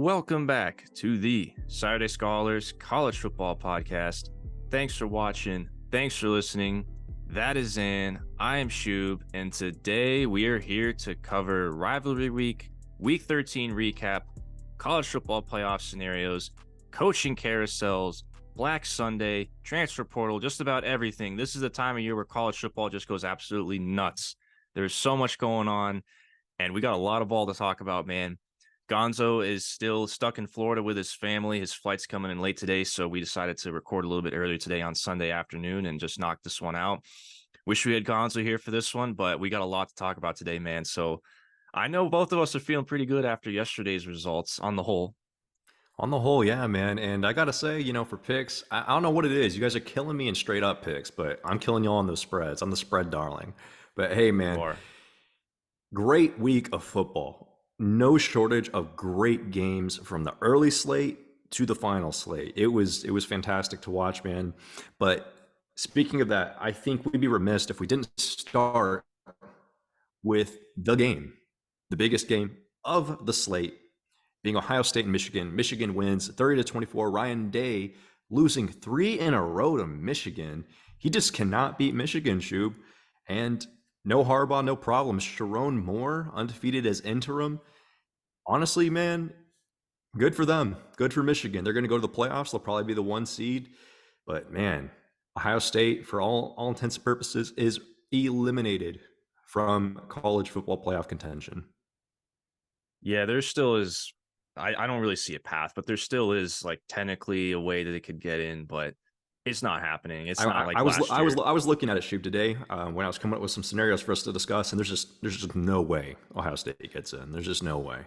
Welcome back to the Saturday Scholars College Football Podcast. Thanks for watching. Thanks for listening. That is Zan. I am Shub, and today we are here to cover Rivalry Week, Week 13 recap, college football playoff scenarios, coaching carousels, Black Sunday, transfer portal, just about everything. This is the time of year where college football just goes absolutely nuts. There's so much going on, and we got a lot of ball to talk about, man. Gonzo is still stuck in Florida with his family. His flight's coming in late today, so we decided to record a little bit earlier today on Sunday afternoon and just knock this one out. Wish we had Gonzo here for this one, but we got a lot to talk about today, man. So I know both of us are feeling pretty good after yesterday's results on the whole. On the whole, yeah, man. And I got to say, for picks, I don't know what it is. You guys are killing me in straight up picks, but I'm killing you all on those spreads. I'm the spread darling. But hey, man, great week of football. No shortage of great games from the early slate to the final slate. It was fantastic to watch, man. But speaking of that, I think we'd be remiss if we didn't start with the game, the biggest game of the slate, being Ohio State and Michigan. Michigan wins 30-24. Ryan Day losing 3 in a row to Michigan. He just cannot beat Michigan, Shub. And no Harbaugh, no problems. Sharon Moore, undefeated as interim. Honestly, man, good for them. Good for Michigan. They're going to go to the playoffs. They'll probably be the 1 seed. But, man, Ohio State, for all intents and purposes, is eliminated from college football playoff contention. Yeah, there still is. I don't really see a path, but there still is like technically a way that it could get in, but it's not happening. It's not like last year. I was looking at it, Shub, today when I was coming up with some scenarios for us to discuss, and there's just no way Ohio State gets in. There's just no way.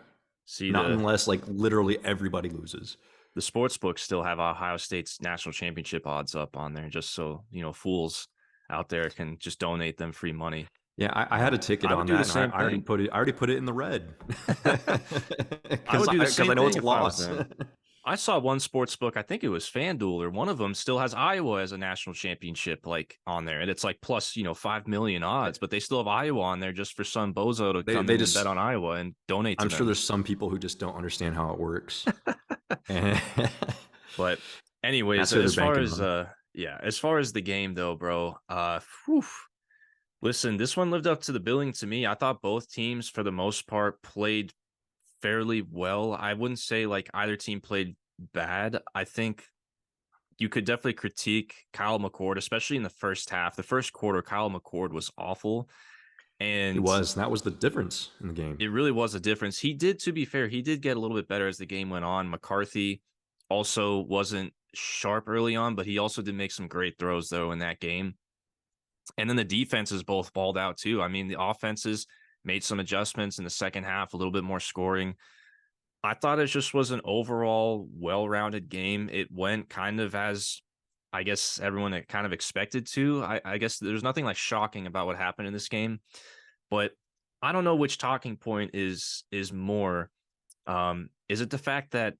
See, not unless like literally everybody loses. The sports books still have Ohio State's national championship odds up on there, just so fools out there can just donate them free money. Yeah, I had a ticket on that. And I already put it in the red. I would do the same thing. I know it's a loss. I saw one sports book, I think it was FanDuel, or one of them still has Iowa as a national championship like on there, and it's like plus 5 million odds, but they still have Iowa on there just for some bozo to come in and bet on Iowa and donate to them. I'm sure there's some people who just don't understand how it works. But anyways, as far as the game though, bro, listen, this one lived up to the billing to me. I thought both teams, for the most part, played fairly well. I wouldn't say like either team played bad. I think you could definitely critique Kyle McCord, especially in the first half. The first quarter, Kyle McCord was awful. And that was the difference in the game. It really was a difference. He did, to be fair, he did get a little bit better as the game went on. McCarthy also wasn't sharp early on, but he also did make some great throws, though, in that game. And then the defenses both balled out, too. I mean, the offenses made some adjustments in the second half, a little bit more scoring. I thought it just was an overall well-rounded game. It went kind of as, I guess, everyone kind of expected to. I guess there's nothing like shocking about what happened in this game, but I don't know which talking point is more. Is it the fact that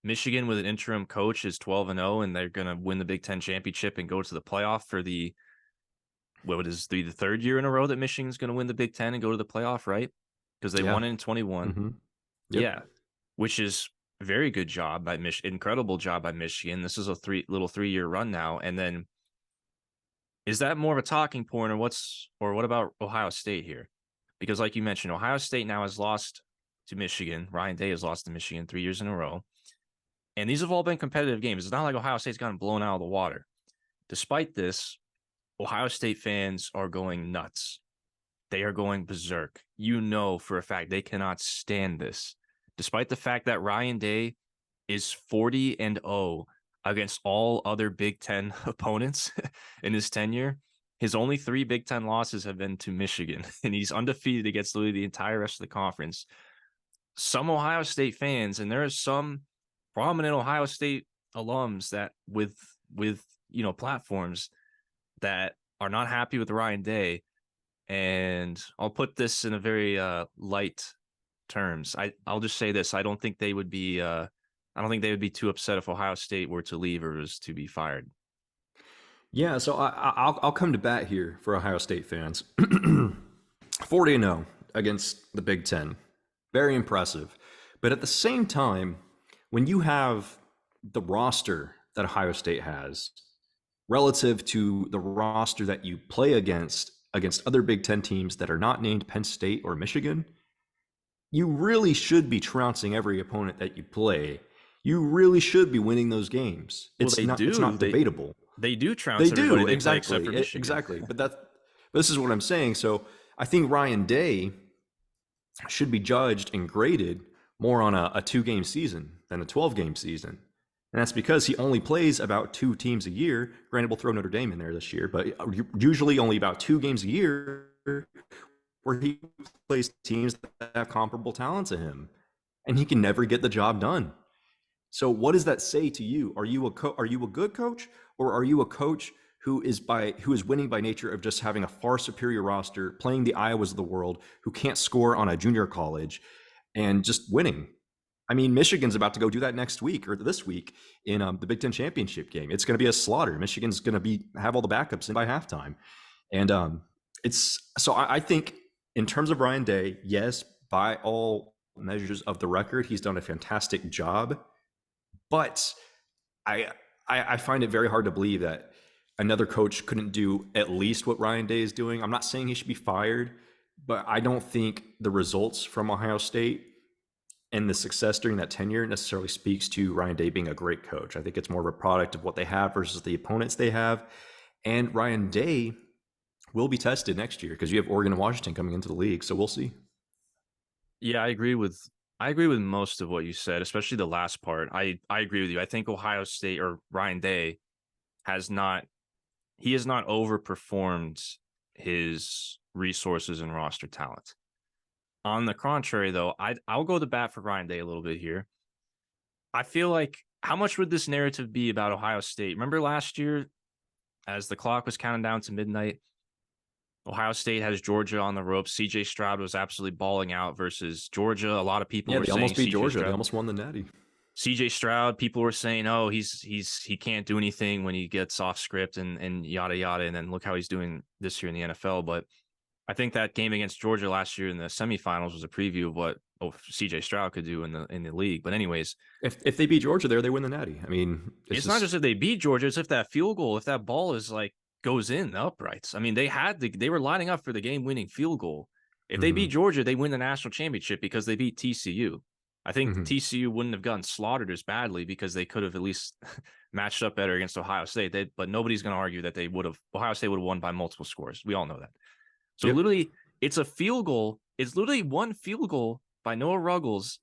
Michigan with an interim coach is 12-0 and they're going to win the Big Ten championship and go to the playoff for the third year in a row that Michigan's going to win the Big Ten and go to the playoff, right? Because they won it in 21. Mm-hmm. Yep. Yeah, which is a very good job by Michigan. Incredible job by Michigan. This is a 3-year run now. And then is that more of a talking point, or what about Ohio State here? Because like you mentioned, Ohio State now has lost to Michigan. Ryan Day has lost to Michigan 3 years in a row. And these have all been competitive games. It's not like Ohio State's gotten blown out of the water. Despite this, Ohio State fans are going nuts. They are going berserk. For a fact they cannot stand this. Despite the fact that Ryan Day is 40-0 against all other Big Ten opponents in his tenure, his only 3 Big Ten losses have been to Michigan, and he's undefeated against literally the entire rest of the conference. Some Ohio State fans, and there are some prominent Ohio State alums that with platforms that are not happy with Ryan Day, and I'll put this in a very light terms. I'll just say this: I don't think they would be too upset if Ohio State were to leave or was to be fired. Yeah, so I'll come to bat here for Ohio State fans. 40-0 against the Big Ten, very impressive. But at the same time, when you have the roster that Ohio State has relative to the roster that you play against other Big Ten teams that are not named Penn State or Michigan, you really should be trouncing every opponent that you play. You really should be winning those games. Well, they do. It's not debatable. They do trounce They everybody do, they play except for exactly. Michigan. Exactly. But this is what I'm saying. So I think Ryan Day should be judged and graded more on a 2-game season than a 12-game season. And that's because he only plays about 2 teams a year. Granted, we'll throw Notre Dame in there this year, but usually only about 2 games a year where he plays teams that have comparable talent to him. And he can never get the job done. So what does that say to you? Are you a good coach, or are you a coach who is winning by nature of just having a far superior roster, playing the Iowas of the world, who can't score on a junior college, and just winning? I mean, Michigan's about to go do that next week or this week in the Big Ten championship game. It's going to be a slaughter. Michigan's going to have all the backups in by halftime, and I think in terms of Ryan Day, yes, by all measures of the record, he's done a fantastic job. But I find it very hard to believe that another coach couldn't do at least what Ryan Day is doing. I'm not saying he should be fired, but I don't think the results from Ohio State and the success during that tenure necessarily speaks to Ryan Day being a great coach. I think it's more of a product of what they have versus the opponents they have. And Ryan Day will be tested next year because you have Oregon and Washington coming into the league. So we'll see. Yeah, I agree with most of what you said, especially the last part. I agree with you. I think Ohio State, or Ryan Day, has not overperformed his resources and roster talent. On the contrary, though, I'll go to bat for Ryan Day a little bit here. I feel like, how much would this narrative be about Ohio State? Remember last year, as the clock was counting down to midnight, Ohio State has Georgia on the ropes. C.J. Stroud was absolutely balling out versus Georgia. A lot of people were saying almost beat Georgia. Stroud, they almost won the Natty. C.J. Stroud, people were saying, oh, he can't do anything when he gets off script and yada yada. And then look how he's doing this year in the NFL. But I think that game against Georgia last year in the semifinals was a preview of what C.J. Stroud could do in the league. But anyways, if they beat Georgia there, they win the Natty. I mean, it's not just if they beat Georgia; it's if that field goal, if that ball is like goes in the uprights. I mean, they were lining up for the game-winning field goal. If they beat Georgia, they win the national championship because they beat TCU. I think TCU wouldn't have gotten slaughtered as badly because they could have at least matched up better against Ohio State. But nobody's going to argue that Ohio State would have won by multiple scores. We all know that. So literally, it's a field goal. It's literally one field goal by Noah Ruggles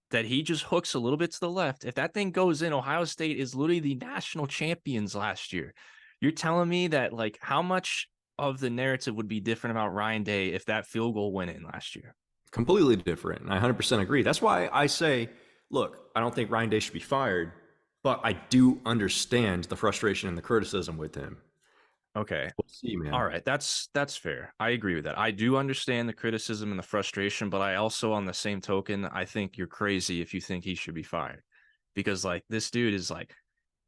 that he just hooks a little bit to the left. If that thing goes in, Ohio State is literally the national champions last year. You're telling me that, like, how much of the narrative would be different about Ryan Day if that field goal went in last year? Completely different. I 100% agree. That's why I say, look, I don't think Ryan Day should be fired, but I do understand the frustration and the criticism with him. Okay. We'll see, man. All right. That's fair. I agree with that. I do understand the criticism and the frustration, but I also, on the same token, I think you're crazy if you think he should be fired. Because, like, this dude is like,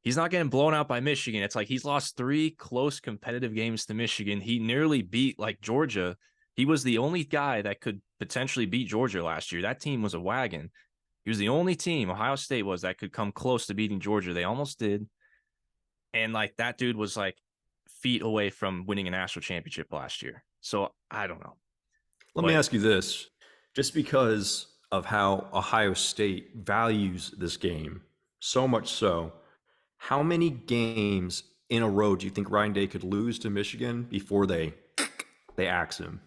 he's not getting blown out by Michigan. It's like he's lost 3 close competitive games to Michigan. He nearly beat, like, Georgia. He was the only guy that could potentially beat Georgia last year. That team was a wagon. He was the only team, Ohio State was, that could come close to beating Georgia. They almost did. And, like, that dude was, like, feet away from winning a national championship last year. So I don't know. Let me ask you this. Just because of how Ohio State values this game, so much so, how many games in a row do you think Ryan Day could lose to Michigan before they axe him?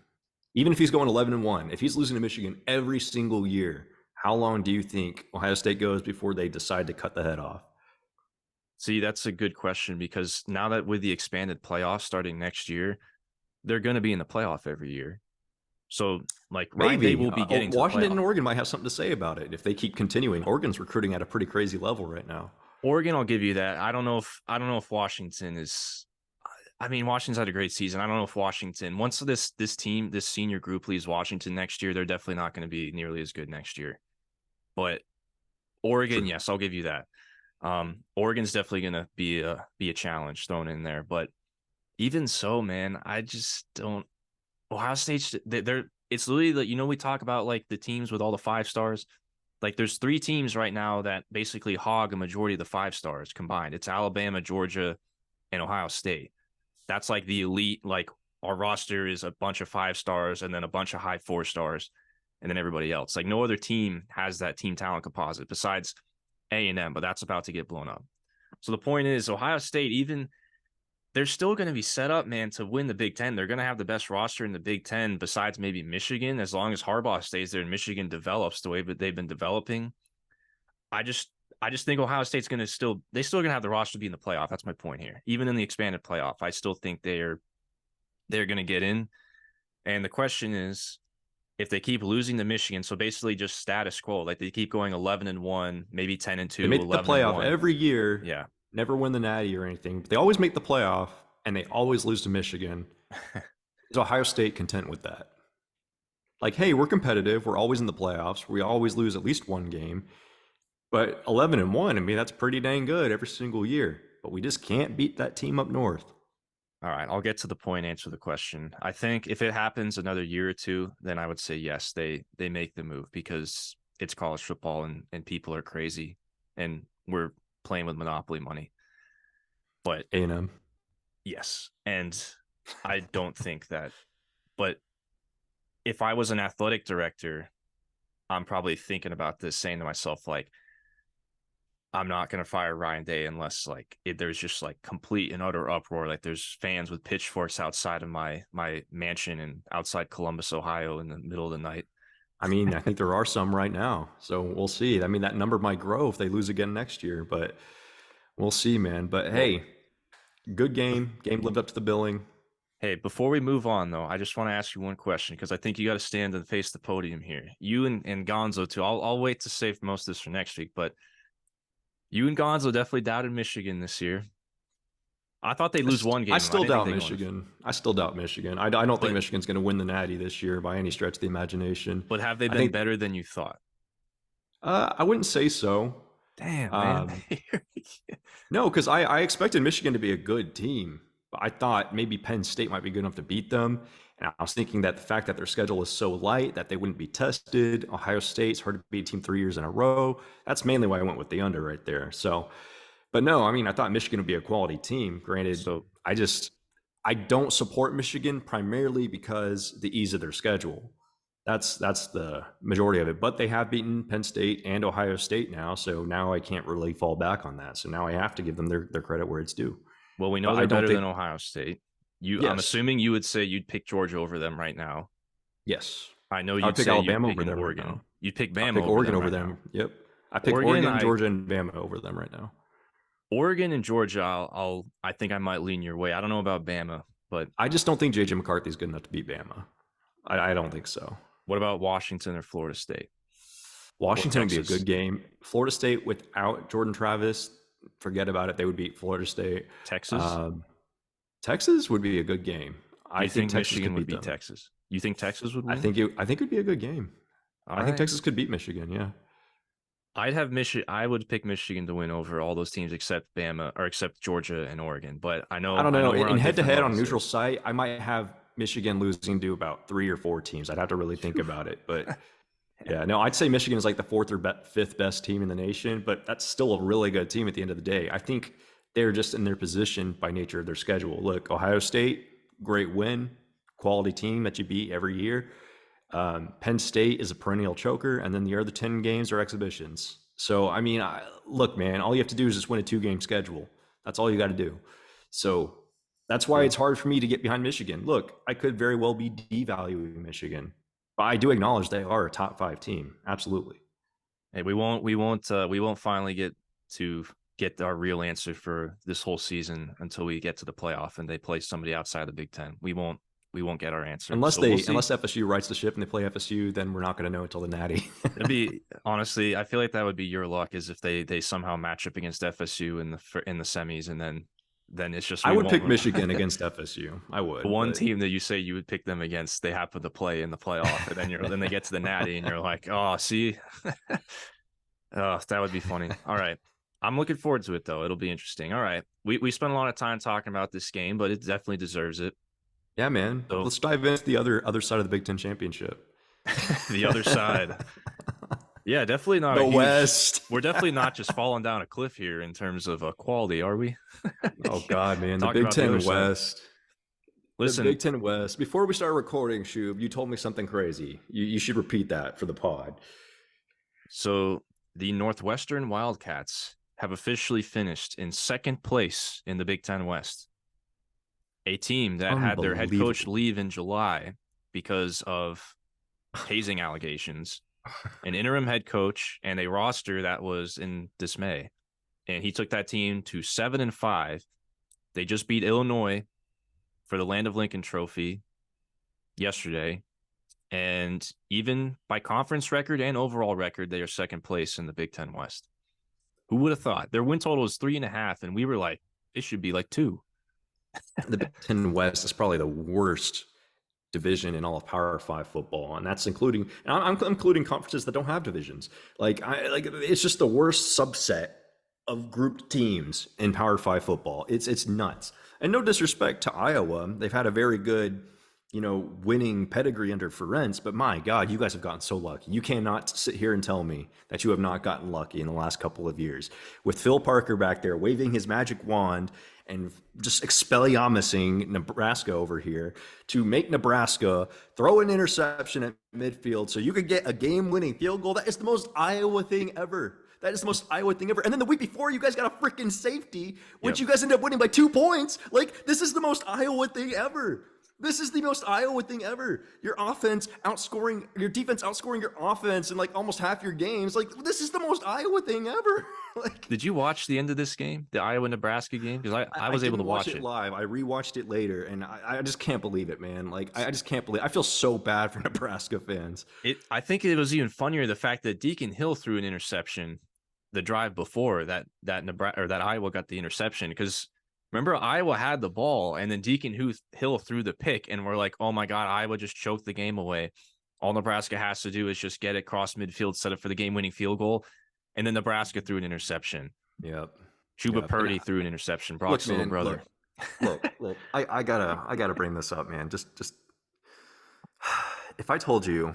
Even if he's going 11-1, if he's losing to Michigan every single year, how long do you think Ohio State goes before they decide to cut the head off? See, that's a good question, because now that with the expanded playoffs starting next year, they're going to be in the playoff every year. So, like, Ryan Day will be getting to Washington and Oregon might have something to say about it if they keep continuing. Oregon's recruiting at a pretty crazy level right now. Oregon, I'll give you that. I don't know if Washington is. I mean, Washington's had a great season. I don't know if Washington, once this senior group leaves Washington next year, they're definitely not going to be nearly as good next year. But Oregon, yes, I'll give you that. Oregon's definitely going to be a challenge thrown in there. But even so, man, I just don't. Ohio State, it's literally, we talk about, like, the teams with all the 5 stars. like there's three teams right now that basically hog a majority of the 5 stars combined. It's Alabama, Georgia, and Ohio State. That's like the elite. Like our roster is a bunch of 5 stars and then a bunch of high 4 stars, and then everybody else. Like no other team has that team talent composite besides A&M, but that's about to get blown up. So the point is, Ohio State, even they're still going to be set up, man, to win the Big Ten. They're going to have the best roster in the Big Ten besides maybe Michigan, as long as Harbaugh stays there and Michigan develops the way that they've been developing. I just think Ohio State's going to still going to have the roster to be in the playoff. That's my point here. Even in the expanded playoff, I still think they're going to get in. And the question is, if they keep losing to Michigan, so basically just status quo, like they keep going 11-1, maybe 10-2, they make the playoff every year. Yeah, never win the Natty or anything. But they always make the playoff, and they always lose to Michigan. Is Ohio State content with that? Like, hey, we're competitive. We're always in the playoffs. We always lose at least one game. But 11-1, I mean, that's pretty dang good every single year. But we just can't beat that team up north. All right, I'll get to the point, answer the question. I think if it happens another year or two, then I would say yes, they make the move because it's college football and people are crazy and we're playing with monopoly money. But A&M. Yes, and I don't think that. But if I was an athletic director, I'm probably thinking about this, saying to myself, like, I'm not going to fire Ryan Day unless like there's just like complete and utter uproar. Like there's fans with pitchforks outside of my mansion and outside Columbus, Ohio in the middle of the night. I mean, I think there are some right now. So we'll see. I mean, that number might grow if they lose again next year, but we'll see, man. But hey, good game. Game lived up to the billing. Hey, before we move on, though, I just want to ask you one question because I think you got to stand and face the podium here. You and Gonzo, too. I'll wait to save most of this for next week, but you and Gonzo definitely doubted Michigan this year. I thought they'd lose one game. I still doubt Michigan. I still doubt Michigan. I don't think Michigan's going to win the Natty this year by any stretch of the imagination. But have they been better than you thought? I wouldn't say so. Damn, man. No, because I expected Michigan to be a good team. But I thought maybe Penn State might be good enough to beat them. And I was thinking that the fact that their schedule is so light that they wouldn't be tested. Ohio State's hard to beat a team 3 years in a row. That's mainly why I went with the under right there. So, but no, I mean, I thought Michigan would be a quality team. Granted, so I don't support Michigan primarily because the ease of their schedule. That's the majority of it. But they have beaten Penn State and Ohio State now. So now I can't really fall back on that. So now I have to give them their credit where it's due. Well, we know they're better than Ohio State. Yes. I'm assuming you would say you'd pick Georgia over them right now. Yes. I know you'd pick Alabama over them Oregon. Right now. You'd pick Bama over Oregon them. Over them. Yep. I pick Oregon, Georgia, and Bama over them right now. Oregon and Georgia, I think I might lean your way. I don't know about Bama, but I just don't think JJ McCarthy's good enough to beat Bama. I don't think so. What about Washington or Florida State? Washington would be a good game. Florida State without Jordan Travis, forget about it. They would beat Florida State. Texas? Texas would be a good game. I think Michigan would beat Texas. You think Texas would win? I think it would be a good game. I think Texas could beat Michigan, yeah. I would pick Michigan to win over all those teams except Bama or except Georgia and Oregon. But I don't know. In head-to-head on a neutral site, I might have Michigan losing to about 3 or 4 teams. I'd have to really think about it. But yeah, no, I'd say Michigan is like the 4th or 5th best team in the nation. But that's still a really good team at the end of the day. I think they're just in their position by nature of their schedule. Look, Ohio State, great win, quality team that you beat every year. Penn State is a perennial choker, and then the other 10 games are exhibitions. So, I mean, look, man, all you have to do is just win a 2-game schedule. That's all you got to do. So that's why it's hard for me to get behind Michigan. Look, I could very well be devaluing Michigan, but I do acknowledge they are a top 5 team. Absolutely. Hey, we won't finally get our real answer for this whole season until we get to the playoff and they play somebody outside the Big Ten. We won't get our answer unless FSU rights the ship and they play FSU. Then we're not going to know until the Natty. It'd be honestly, I feel like that would be your luck, is if they somehow match up against FSU in the semis, and then it's just I would pick Michigan against FSU. I would. The one team that you say you would pick them against, they happen to play in the playoff, and then they get to the Natty, and you're like, oh, see, oh, that would be funny. All right. I'm looking forward to it, though. It'll be interesting. All right. We spent a lot of time talking about this game, but it definitely deserves it. Yeah, man. So, let's dive into the other side of the Big Ten championship. The other side. Yeah, definitely not The a huge. West. We're definitely not just falling down a cliff here in terms of quality, are we? Oh God, man, the Talking Big about the other Ten side. West. The Listen, Big Ten West. Before we start recording, Shub, you told me something crazy. You should repeat that for the pod. so the Northwestern Wildcats have officially finished in second place in the Big Ten West. A team that had their head coach Unbelievable. leave in July because of hazing allegations, an interim head coach, and a roster that was in dismay. And he took that team to 7-5. They just beat Illinois for the Land of Lincoln Trophy yesterday. And even by conference record and overall record, they are second place in the Big Ten West. Who would have thought? Their win total is 3.5, and we were like, it should be like 2. The Big Ten West is probably the worst division in all of Power Five football, and that's including. And I'm including conferences that don't have divisions. It's just the worst subset of grouped teams in Power Five football. It's nuts. And no disrespect to Iowa, they've had a very good, winning pedigree under Ferentz, but my God, you guys have gotten so lucky. You cannot sit here and tell me that you have not gotten lucky in the last couple of years. With Phil Parker back there waving his magic wand and just expelliarmusing Nebraska over here to make Nebraska throw an interception at midfield so you could get a game-winning field goal. That is the most Iowa thing ever. That is the most Iowa thing ever. And then the week before, you guys got a freaking safety, which you guys ended up winning by 2 points. Like, this is the most Iowa thing ever. This is the most Iowa thing ever. Your defense outscoring your offense in like almost half your games. Like, this is the most Iowa thing ever. Like, did you watch the end of this game, the Iowa-Nebraska game? Because I was able to watch it live. I rewatched it later, and I just can't believe it, man. Like, I just can't believe it. I feel so bad for Nebraska fans. I think it was even funnier the fact that Deacon Hill threw an interception the drive before that Nebraska or that Iowa got the interception, because remember Iowa had the ball and then Deacon Hill threw the pick, and we're like, oh my God, Iowa just choked the game away. All Nebraska has to do is just get it across midfield, set up for the game-winning field goal, and then Nebraska threw an interception. Yep. Chuba Purdy threw an interception. Brock's little brother. Look. I gotta bring this up, man. Just if I told you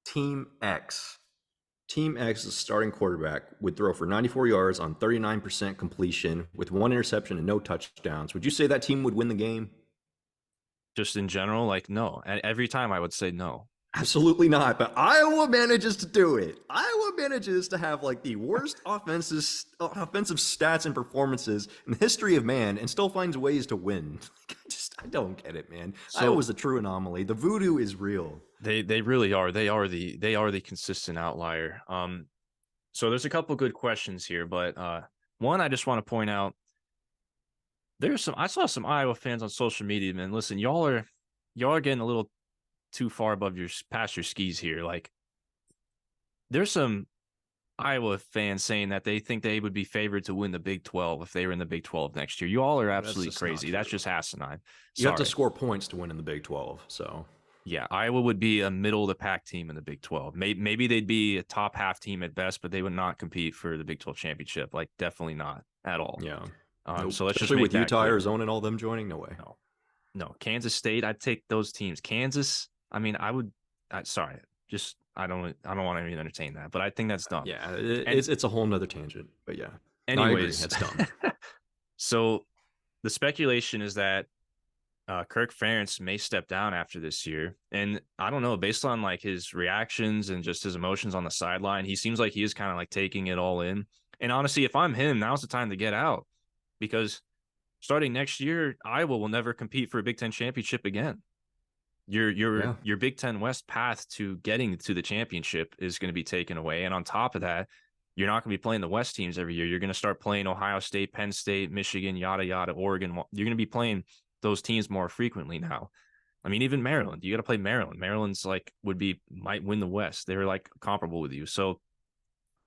Team X's starting quarterback would throw for 94 yards on 39% completion with 1 interception and no touchdowns, would you say that team would win the game? Just in general, like, no. Every time I would say no. Absolutely not. But Iowa manages to do it. Iowa manages to have like the worst offensive stats and performances in the history of man and still finds ways to win. I don't get it, man. Iowa's a true anomaly. The voodoo is real. They really are. They are the consistent outlier. So there's a couple good questions here, but one I just want to point out. I saw some Iowa fans on social media, man. Listen, y'all are getting a little too far past your skis here. Like, there's some Iowa fans saying that they think they would be favored to win the Big 12 if they were in the Big 12 next year. You all are absolutely crazy. That's just asinine. You have to score points to win in the Big 12. So yeah, Iowa would be a middle of the pack team in the Big 12. Maybe they'd be a top half team at best, but they would not compete for the Big 12 championship. Like, definitely not at all. Yeah. So let's just make with that Utah, clear. Arizona, and all them joining. No way. No. Kansas State. I'd take those teams. Kansas. I mean, I would. Sorry, just I don't want to even entertain that. But I think that's dumb. Yeah, it's a whole nother tangent. But yeah. Anyways, it's dumb. So the speculation is that Kirk Ferentz may step down after this year, and I don't know. Based on like his reactions and just his emotions on the sideline, he seems like he is kind of like taking it all in. And honestly, if I'm him, now's the time to get out, because starting next year, Iowa will never compete for a Big Ten championship again. Your Big Ten West path to getting to the championship is going to be taken away. And on top of that, you're not going to be playing the West teams every year. You're going to start playing Ohio State, Penn State, Michigan, yada, yada, Oregon. You're going to be playing those teams more frequently now. I mean, even Maryland, you got to play Maryland. Maryland's like might win the West. They're like comparable with you. So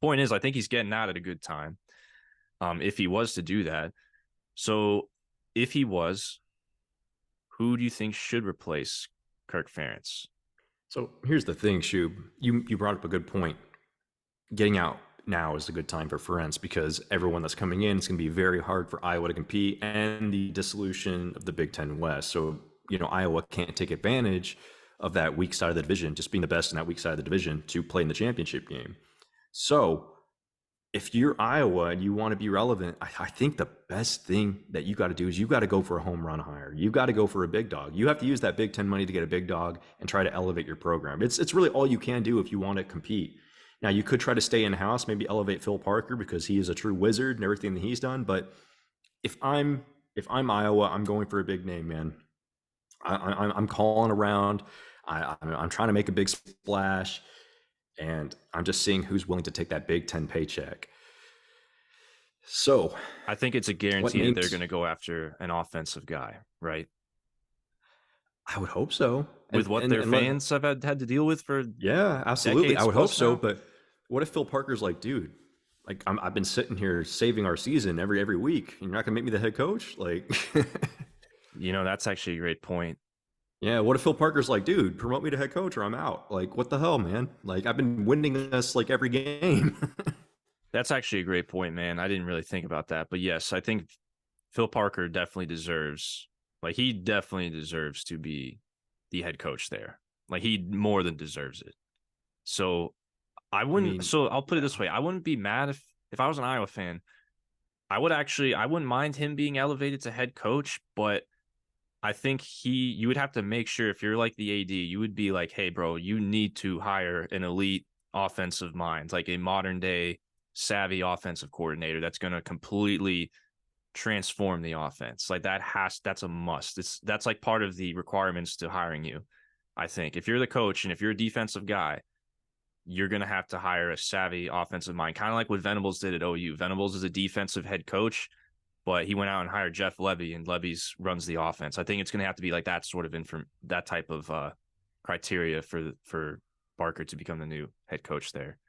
point is, I think he's getting out at a good time. If he was to do that. So if he was, who do you think should replace Kirk Ferentz? So here's the thing, Shub. You brought up a good point. Getting out now is a good time for Ferentz, because everyone that's coming in, it's going to be very hard for Iowa to compete, and the dissolution of the Big Ten West. So, Iowa can't take advantage of that weak side of the division, just being the best in that weak side of the division to play in the championship game. So if you're Iowa and you want to be relevant, I think the best thing that you got to do is you got to go for a home run hire. You got to go for a big dog. You have to use that Big Ten money to get a big dog and try to elevate your program. It's really all you can do if you want to compete. Now you could try to stay in house, maybe elevate Phil Parker because he is a true wizard and everything that he's done. But if I'm Iowa, I'm going for a big name, man. I'm calling around. I'm trying to make a big splash. And I'm just seeing who's willing to take that Big Ten paycheck. So I think it's a guarantee that they're going to go after an offensive guy, right? I would hope so. With what their fans have had to deal with for absolutely. I would hope so. But what if Phil Parker's like, dude, like I've been sitting here saving our season every week, and you're not going to make me the head coach? Like, that's actually a great point. Yeah, what if Phil Parker's like, dude, promote me to head coach or I'm out? Like, what the hell, man? Like, I've been winning us like every game. That's actually a great point, man. I didn't really think about that. But yes, I think Phil Parker definitely deserves to be the head coach there. Like, he more than deserves it. So so I'll put it this way. I wouldn't be mad if I was an Iowa fan. I wouldn't mind him being elevated to head coach, but I think you would have to make sure, if you're like the AD, you would be like, hey, bro, you need to hire an elite offensive mind, like a modern day savvy offensive coordinator that's going to completely transform the offense. Like that's a must. That's like part of the requirements to hiring you. I think if you're the coach and if you're a defensive guy, you're going to have to hire a savvy offensive mind, kind of like what Venables did at OU. Venables is a defensive head coach, but he went out and hired Jeff Lebby, and Lebby's runs the offense. I think it's going to have to be like that sort of that type of criteria for Parker to become the new head coach there.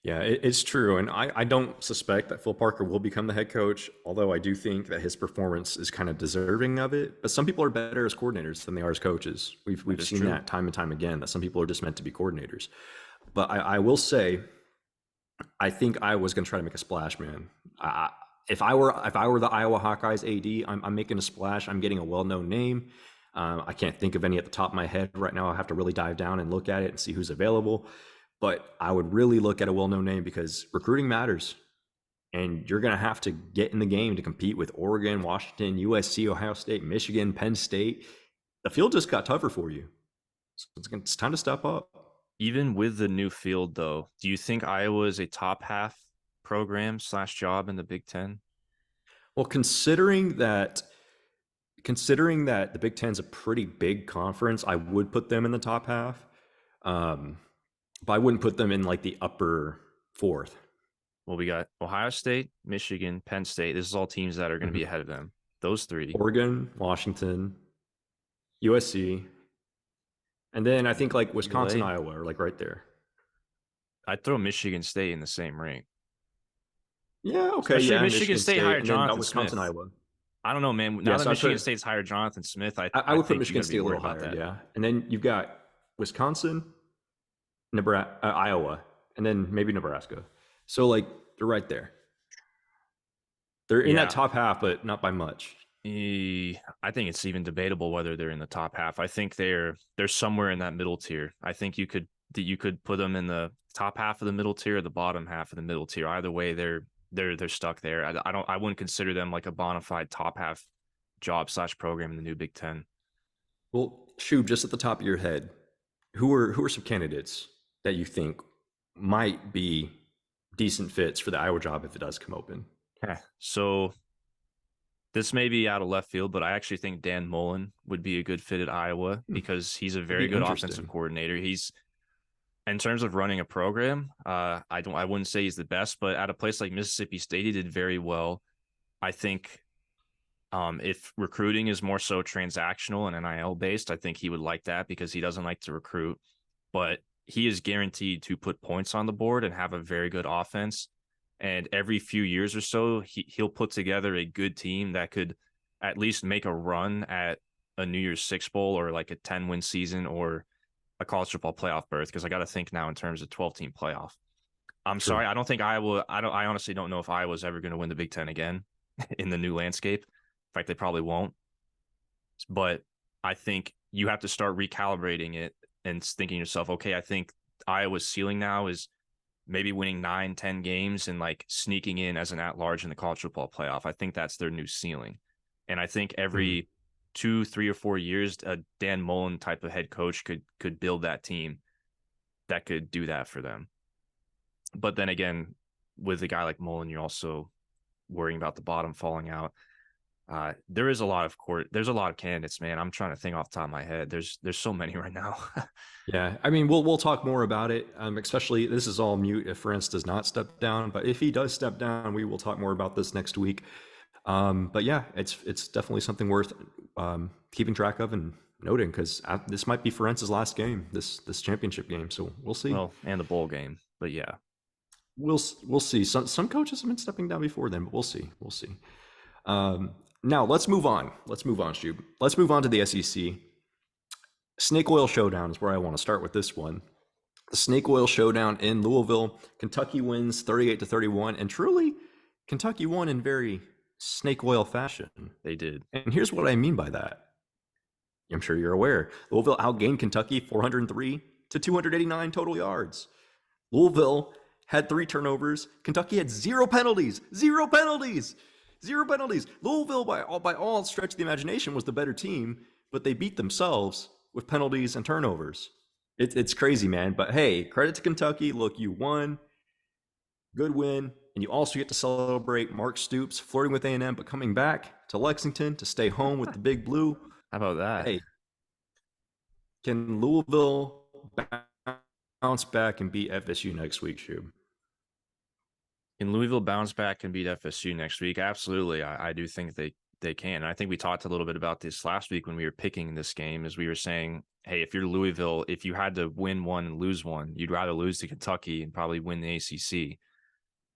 Yeah, it's true. And I don't suspect that Phil Parker will become the head coach, although I do think that his performance is kind of deserving of it. But some people are better as coordinators than they are as coaches. We've seen that time and time again, that some people are just meant to be coordinators. But I will say, I think I was going to try to make a splash, man. If I were the Iowa Hawkeyes AD, I'm making a splash. I'm getting a well-known name. I can't think of any at the top of my head right now. I have to really dive down and look at it and see who's available. But I would really look at a well-known name because recruiting matters. And you're going to have to get in the game to compete with Oregon, Washington, USC, Ohio State, Michigan, Penn State. The field just got tougher for you. So it's time to step up. Even with the new field, though, do you think Iowa is a top half program / job in the Big Ten? Well, considering that the Big Ten is a pretty big conference, I would put them in the top half. But I wouldn't put them in like the upper fourth. Well, we got Ohio State, Michigan, Penn State. This is all teams that are going to be ahead of them. Those three. Oregon, Washington, USC. And then I think like Wisconsin, Iowa are like right there. I'd throw Michigan State in the same ring. Yeah, okay. Especially Michigan State hired Jonathan Wisconsin, Smith. Iowa. I don't know, man. Now that Michigan State's hired Jonathan Smith, I would put Michigan State a little higher, yeah. And then you've got Wisconsin, Nebraska, Iowa, and then maybe Nebraska. So like they're right there. They're in that top half, but not by much. I think it's even debatable whether they're in the top half. I think they're somewhere in that middle tier. I think you could put them in the top half of the middle tier or the bottom half of the middle tier. Either way, they're stuck there. I wouldn't consider them like a bona fide top half job / program in the new Big Ten. Well, Shub, just at the top of your head, who are some candidates that you think might be decent fits for the Iowa job if it does come open? Yeah. So this may be out of left field, but I actually think Dan Mullen would be a good fit at Iowa because he's a very good offensive coordinator. He's, in terms of running a program, I wouldn't say he's the best, but at a place like Mississippi State, he did very well. I think if recruiting is more so transactional and NIL based, I think he would like that because he doesn't like to recruit, but he is guaranteed to put points on the board and have a very good offense. And every few years or so, he'll put together a good team that could at least make a run at a New Year's Six Bowl or like a 10-win season or a college football playoff berth. Because I got to think now in terms of 12-team playoff. I'm sorry, I don't think Iowa. I honestly don't know if Iowa's ever going to win the Big Ten again in the new landscape. In fact, they probably won't. But I think you have to start recalibrating it and thinking to yourself, okay, I think Iowa's ceiling now is maybe winning 9-10 games and like sneaking in as an at-large in the college football playoff. I think that's their new ceiling. And I think every 2, 3, or 4 years, a Dan Mullen type of head coach could build that team that could do that for them. But then again, with a guy like Mullen, you're also worrying about the bottom falling out. There's a lot of candidates, man. I'm trying to think off the top of my head. There's so many right now. Yeah, I mean, we'll talk more about it. Especially, this is all mute if Ferentz does not step down, but if he does step down, we will talk more about this next week. But yeah, it's definitely something worth keeping track of and noting, because this might be Ferentz's last game, this championship game. So we'll see. Well, and the bowl game, but yeah, we'll see. Some coaches have been stepping down before then, but we'll see. Now let's move on. Shub. Let's move on to the SEC. Snake Oil Showdown is where I want to start with this one. The Snake Oil Showdown in Louisville. Kentucky wins 38-31, and truly, Kentucky won in very snake oil fashion. They did. And here's what I mean by that. I'm sure you're aware. Louisville outgained Kentucky 403 to 289 total yards. Louisville had 3 turnovers. Kentucky had 0 penalties. Louisville, by all stretch of the imagination, was the better team, but they beat themselves with penalties and turnovers. It's crazy, man. But hey, credit to Kentucky. Look, you won. Good win. And you also get to celebrate Mark Stoops flirting with A&M, but coming back to Lexington to stay home with the Big Blue. How about that? Hey, can Louisville bounce back and beat FSU next week, Shub? Can Louisville bounce back and beat FSU next week? Absolutely. I do think they can. And I think we talked a little bit about this last week when we were picking this game, as we were saying, hey, if you're Louisville, if you had to win one and lose one, you'd rather lose to Kentucky and probably win the ACC.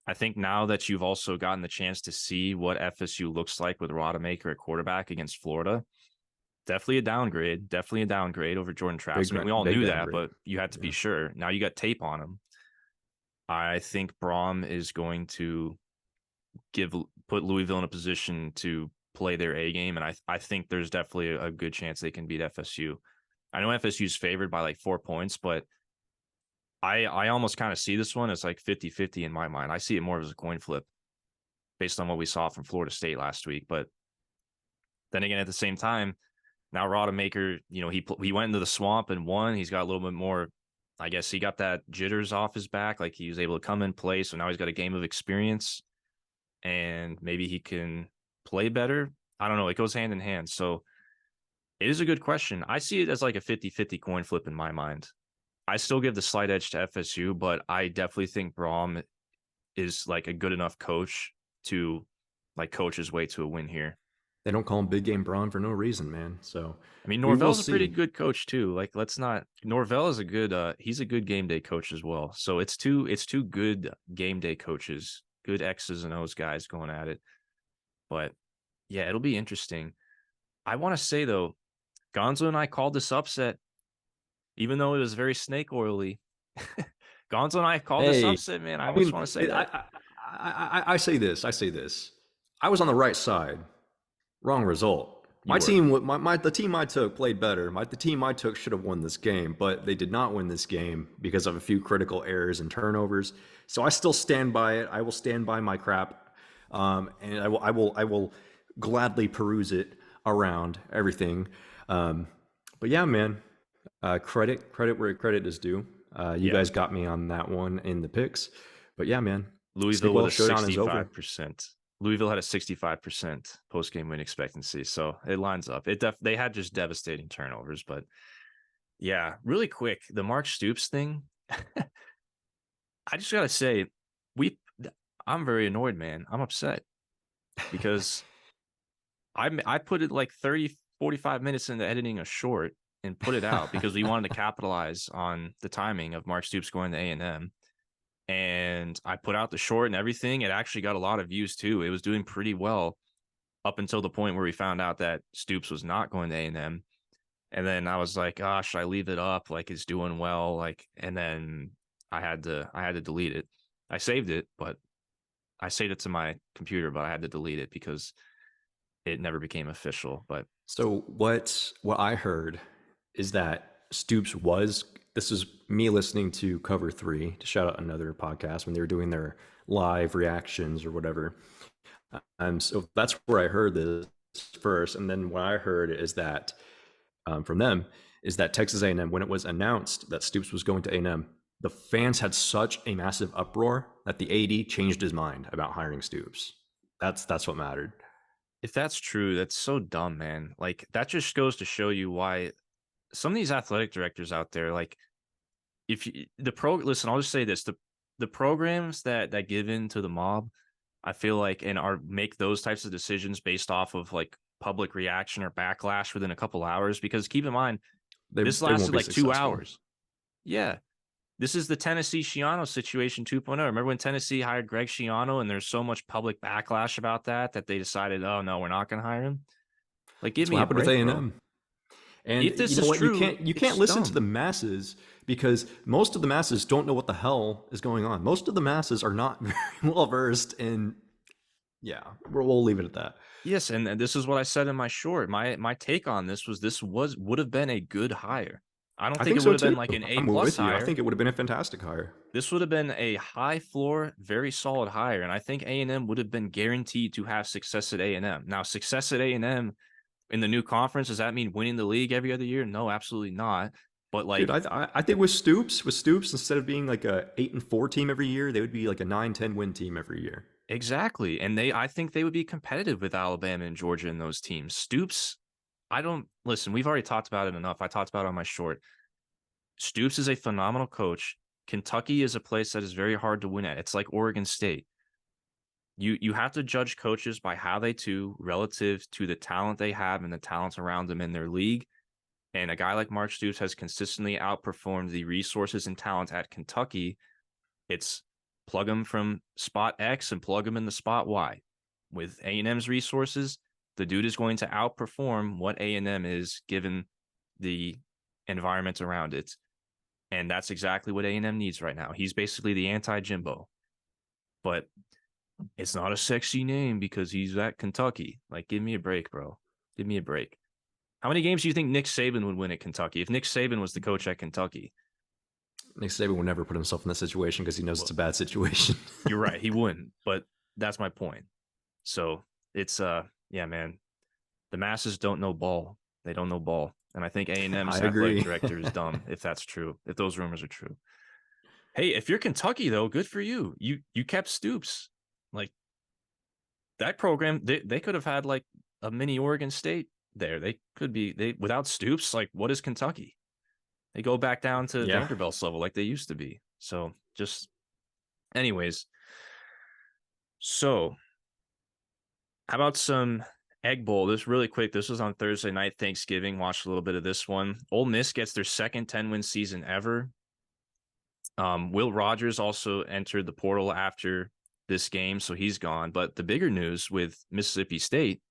I think now that you've also gotten the chance to see what FSU looks like with Rodemaker at quarterback against Florida, definitely a downgrade over Jordan Travis. I mean, we all knew that, but you had to be sure. Now you got tape on him. I think Brom is going to put Louisville in a position to play their A game, and I think there's definitely a good chance they can beat FSU. I know FSU's favored by like 4 points, but I almost kind of see this one as like 50-50 in my mind. I see it more as a coin flip based on what we saw from Florida State last week. But then again, at the same time, now Rodemaker, he went into the swamp and won. He's got a little bit more, I guess he got that jitters off his back. Like he was able to come in play. So now he's got a game of experience and maybe he can play better. I don't know. It goes hand in hand. So it is a good question. I see it as like a 50-50 coin flip in my mind. I still give the slight edge to FSU, but I definitely think Brom is like a good enough coach to like coach his way to a win here. They don't call him Big Game Brom for no reason, man. So I mean, Norvell's a pretty good coach too. Like, Norvell is a good he's a good game day coach as well. So it's two good game day coaches, good X's and O's guys going at it. But yeah, it'll be interesting. I want to say though, Gonzo and I called this upset, even though it was very snake oily. Gonzo and I called this upset, man. I just want to say that. I say this. I was on the right side. Wrong result. The team I took played better. The team I took should have won this game, but they did not win this game because of a few critical errors and turnovers. So I still stand by it. I will stand by my crap, and I will gladly peruse it around everything. But yeah, man, credit where credit is due. You guys got me on that one in the picks, but yeah, man, Louisville with a 65%. Louisville had a 65% post-game win expectancy, so it lines up. They had just devastating turnovers, but yeah, really quick, the Mark Stoops thing. I just gotta say, I'm very annoyed, man. I'm upset because I put it like 30-45 minutes into editing a short and put it out because we wanted to capitalize on the timing of Mark Stoops going to A&M. And I put out the short and everything. It actually got a lot of views too. It was doing pretty well up until the point where we found out that Stoops was not going to A&M. And then I was like, gosh, I leave it up. Like it's doing well. Like, and then I had to delete it. I saved it, but I saved it to my computer, but I had to delete it because it never became official. But so what I heard is that Stoops was, this is me listening to Cover 3, to shout out another podcast when they were doing their live reactions or whatever. So that's where I heard this first. And then what I heard is that from them is that Texas A&M, when it was announced that Stoops was going to A&M, the fans had such a massive uproar that the AD changed his mind about hiring Stoops. That's what mattered. If that's true, that's so dumb, man. Like that just goes to show you why some of these athletic directors out there, like if you, listen, I'll just say this: the programs that give in to the mob, I feel like, and are make those types of decisions based off of like public reaction or backlash within a couple hours. Because keep in mind, this they won't lasted be like 2 successful. hours. Yeah, this is the Tennessee Schiano situation 2.0. Remember when Tennessee hired Greg Schiano and there's so much public backlash about that they decided, oh no, we're not going to hire him. Like, give That's what me a happened with break, bro. A&M. And If this you know is what? You true, can't listen to dumb. the masses because most of the masses don't know what the hell is going on. Most of the masses are not very well versed in. Yeah, we'll leave it at that. Yes, and this is what I said in my short. My take on this would have been a good hire. I don't think it so would have been too. like an A I'm plus with you. I hire. think it would have been a fantastic hire. This would have been a high floor, very solid hire, and I think A&M would have been guaranteed to have success at A&M. Now, success at A&M in the new conference, does that mean winning the league every other year? No, absolutely not. But like, dude, I think with Stoops, instead of being like a 8-4 team every year, they would be like a 9-10 win team every year. exactly, and I think they would be competitive with Alabama and Georgia in those teams. Stoops, I don't listen. We've already talked about it enough. I talked about it on my short. Stoops is a phenomenal coach. Kentucky is a place that is very hard to win at. It's like Oregon State. You have to judge coaches by how they do relative to the talent they have and the talents around them in their league. And a guy like Mark Stoops has consistently outperformed the resources and talent at Kentucky. It's plug him from spot X and plug him in the spot Y. With A&M's resources, the dude is going to outperform what A&M is given the environment around it. And that's exactly what A&M needs right now. He's basically the anti-Jimbo. But it's not a sexy name because he's at Kentucky. Like, give me a break, bro. Give me a break. How many games do you think Nick Saban would win at Kentucky if Nick Saban was the coach at Kentucky? Nick Saban would never put himself in that situation because he knows it's a bad situation. You're right. He wouldn't. But that's my point. So it's, yeah, man. The masses don't know ball. They don't know ball. And I think A&M's athletic director is dumb if that's true, if those rumors are true. Hey, if you're Kentucky, though, good for you. You kept Stoops. Like, that program, they could have had like a mini Oregon State there. They could be without Stoops. Like, what is Kentucky? They go back down to Vanderbilt's level like they used to be. So just, anyways. So, how about some Egg Bowl? This really quick. This was on Thursday night, Thanksgiving. Watched a little bit of this one. Ole Miss gets their second 10-win season ever. Will Rogers also entered the portal after this game, so he's gone. But the bigger news with Mississippi State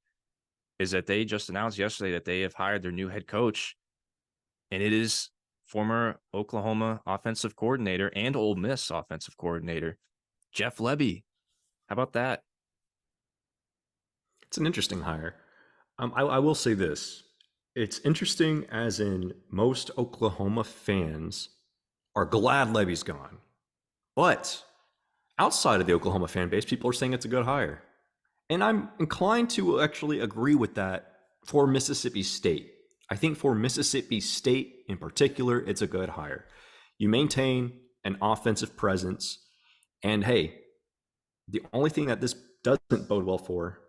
is that they just announced yesterday that they have hired their new head coach, and it is former Oklahoma offensive coordinator and Ole Miss offensive coordinator, Jeff Lebby. How about that? It's an interesting hire. I will say this. It's interesting as in most Oklahoma fans are glad Lebby's gone. But outside of the Oklahoma fan base, people are saying it's a good hire. And I'm inclined to actually agree with that for Mississippi State. I think for Mississippi State in particular, it's a good hire. You maintain an offensive presence. And hey, the only thing that this doesn't bode well for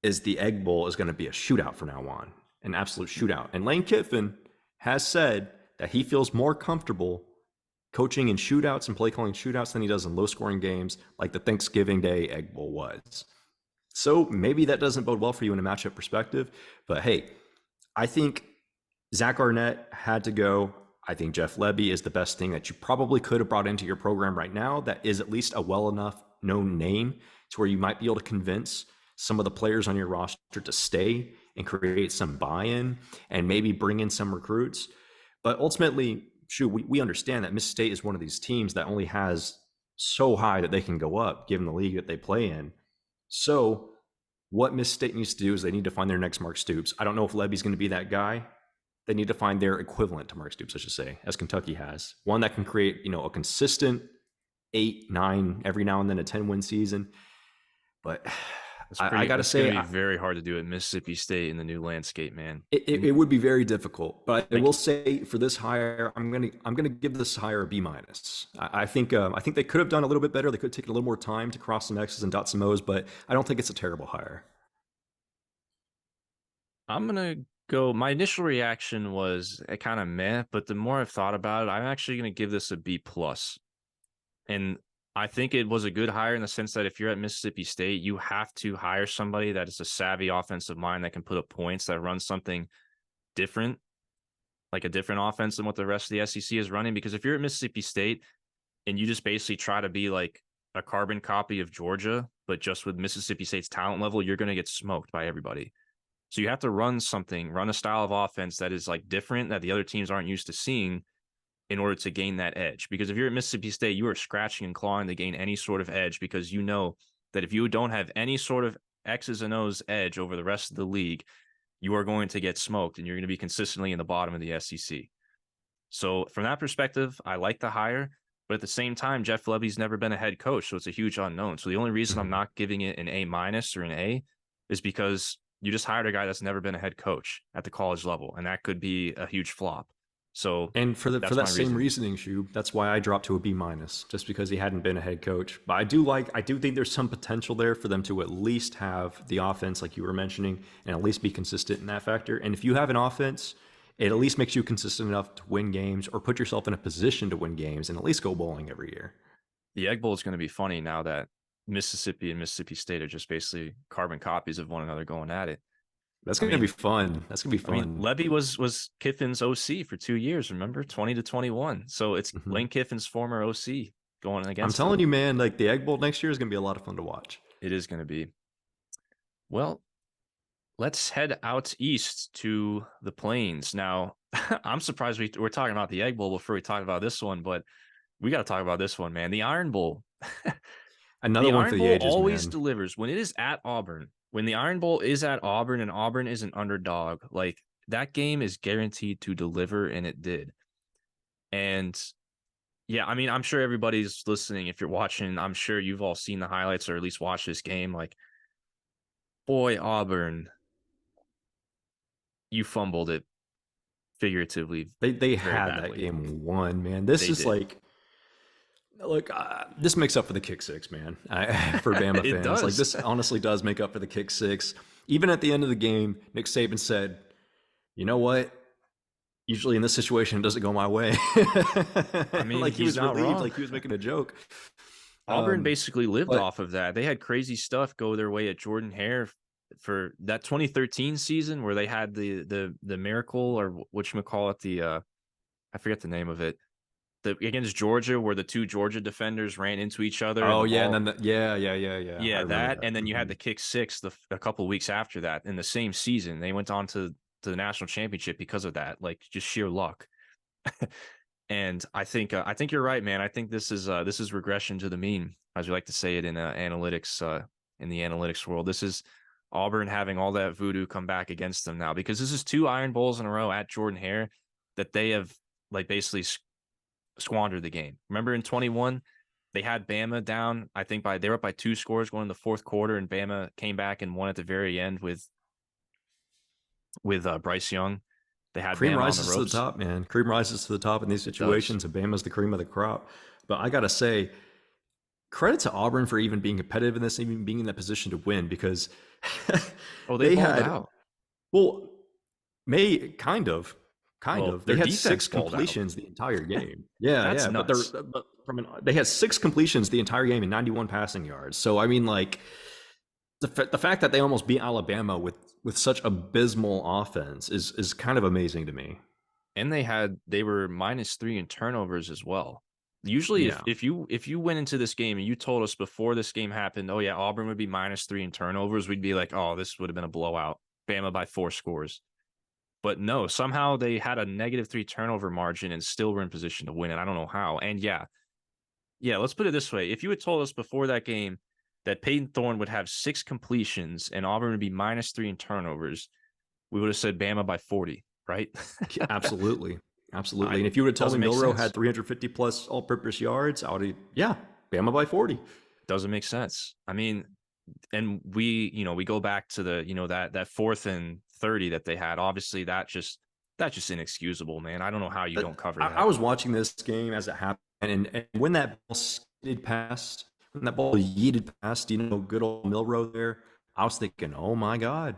is the Egg Bowl is going to be a shootout from now on, an absolute shootout. And Lane Kiffin has said that he feels more comfortable coaching in shootouts and play calling shootouts than he does in low scoring games like the Thanksgiving Day Egg Bowl was. So maybe that doesn't bode well for you in a matchup perspective. But hey, I think Zach Arnett had to go. I think Jeff Lebby is the best thing that you probably could have brought into your program right now that is at least a well enough known name to where you might be able to convince some of the players on your roster to stay and create some buy-in and maybe bring in some recruits. But ultimately, we understand that Mississippi State is one of these teams that only has so high that they can go up given the league that they play in. So what Mississippi State needs to do is they need to find their next Mark Stoops. I don't know if Lebby's going to be that guy. they need to find their equivalent to Mark Stoops, I should say, as Kentucky has. One that can create, a consistent 8, 9, every now and then a 10-win season. But I got to say, it's going to be very hard to do at Mississippi State in the new landscape, man. It would be very difficult. But I will say for this hire, I'm gonna give this hire a B-. I think they could have done a little bit better. They could have taken a little more time to cross some X's and dot some O's, but I don't think it's a terrible hire. I'm gonna go. My initial reaction was kind of meh, but the more I've thought about it, I'm actually gonna give this a B+. And I think it was a good hire in the sense that if you're at Mississippi State, you have to hire somebody that is a savvy offensive mind that can put up points, that runs something different, like a different offense than what the rest of the SEC is running. Because if you're at Mississippi State and you just basically try to be like a carbon copy of Georgia, but just with Mississippi State's talent level, you're going to get smoked by everybody. So you have to run a style of offense that is like different, that the other teams aren't used to seeing, in order to gain that edge. Because if you're at Mississippi State, you are scratching and clawing to gain any sort of edge, because you know that if you don't have any sort of X's and O's edge over the rest of the league, you are going to get smoked and you're going to be consistently in the bottom of the SEC. So from that perspective, I like the hire, but at the same time, Jeff Lebby's never been a head coach, so it's a huge unknown. So the only reason I'm not giving it an A- or an A is because you just hired a guy that's never been a head coach at the college level, and that could be a huge flop. So, and for that same reasoning, Shub, that's why I dropped to a B-, just because he hadn't been a head coach. But I do think there's some potential there for them to at least have the offense, like you were mentioning, and at least be consistent in that factor. And if you have an offense, it at least makes you consistent enough to win games or put yourself in a position to win games and at least go bowling every year. The Egg Bowl is going to be funny now that Mississippi and Mississippi State are just basically carbon copies of one another going at it. That's going to be fun. That's going to be fun. I mean, Lebby was Kiffin's OC for 2 years, remember? 20-21. So it's Lane Kiffin's former OC going against I'm telling you, man, like the Egg Bowl next year is going to be a lot of fun to watch. It is going to be. Well, let's head out east to the Plains. Now, I'm surprised we're talking about the Egg Bowl before we talk about this one, but we got to talk about this one, man. The Iron Bowl. Another one for the ages, always delivers. When it is at Auburn, when the Iron Bowl is at Auburn and Auburn is an underdog, like that game is guaranteed to deliver, and it did. And yeah, I mean, I'm sure everybody's listening. If you're watching, I'm sure you've all seen the highlights or at least watched this game. Like, boy, Auburn, you fumbled it figuratively. They had badly. That game won, man. This is like, look, this makes up for the kick six, man. For Bama fans, does. Like this honestly does make up for the kick six. Even at the end of the game, Nick Saban said, "You know what? Usually in this situation, it doesn't go my way." I mean, like he was relieved, wrong. Like he was making a joke. Auburn basically lived off of that. They had crazy stuff go their way at Jordan Hare for that 2013 season where they had the miracle, or whatchamacallit, I forget the name of it. Against Georgia, where the two Georgia defenders ran into each other. Oh yeah, and then yeah, that, and then you had the kick six a couple of weeks after that in the same season. They went on to the national championship because of that, like just sheer luck. And I think you're right, man. I think this is regression to the mean, as we like to say it in analytics, in the analytics world. This is Auburn having all that voodoo come back against them now, because this is 2 Iron Bowls in a row at Jordan Hare that they have like basically squandered the game. Remember in 21, they had Bama down. I think they were up by 2 scores going in the fourth quarter, and Bama came back and won at the very end with Bryce Young. They had cream Bama rises on the ropes. To the top, man. Cream rises to the top in these situations, and Bama's the cream of the crop. But I gotta say, credit to Auburn for even being competitive in this, even being in that position to win, because they had out. Well, they had 6 completions the entire game. Yeah, yeah. Nuts. They had 6 completions the entire game and 91 passing yards. So I mean, like the fact that they almost beat Alabama with such abysmal offense is kind of amazing to me. And they were -3 in turnovers as well. Usually, if you went into this game and you told us before this game happened, oh yeah, Auburn would be -3 in turnovers, we'd be like, oh, this would have been a blowout. Bama by 4 scores. But no, somehow they had a -3 turnover margin and still were in position to win it. I don't know how. And yeah, let's put it this way. If you had told us before that game that Peyton Thorne would have 6 completions and Auburn would be -3 in turnovers, we would have said Bama by 40. right? Absolutely. Absolutely. And if you would have told Doesn't me make Milrow sense. had 350 plus all-purpose yards, I would have, yeah, Bama by 40. Doesn't make sense. I mean, and we go back to the, that 4th and 30 that they had. Obviously, that's just inexcusable, man. I don't know how you don't cover I that. was watching this game as it happened, and when that ball skidded past, when that ball yeeted past, good old Milrow there, I was thinking, oh my God,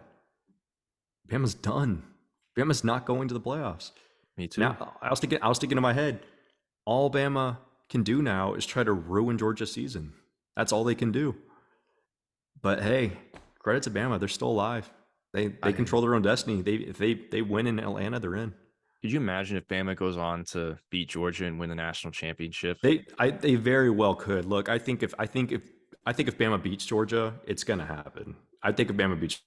Bama's done. Bama's not going to the playoffs. Me too. Now, I was thinking in my head, all Bama can do now is try to ruin Georgia's season. That's all they can do. But hey, credit to Bama, they're still alive. They control their own destiny. If they win in Atlanta, they're in. Could you imagine if Bama goes on to beat Georgia and win the national championship? They very well could. Look, I think if Bama beats Georgia, it's gonna happen. I think if Bama beats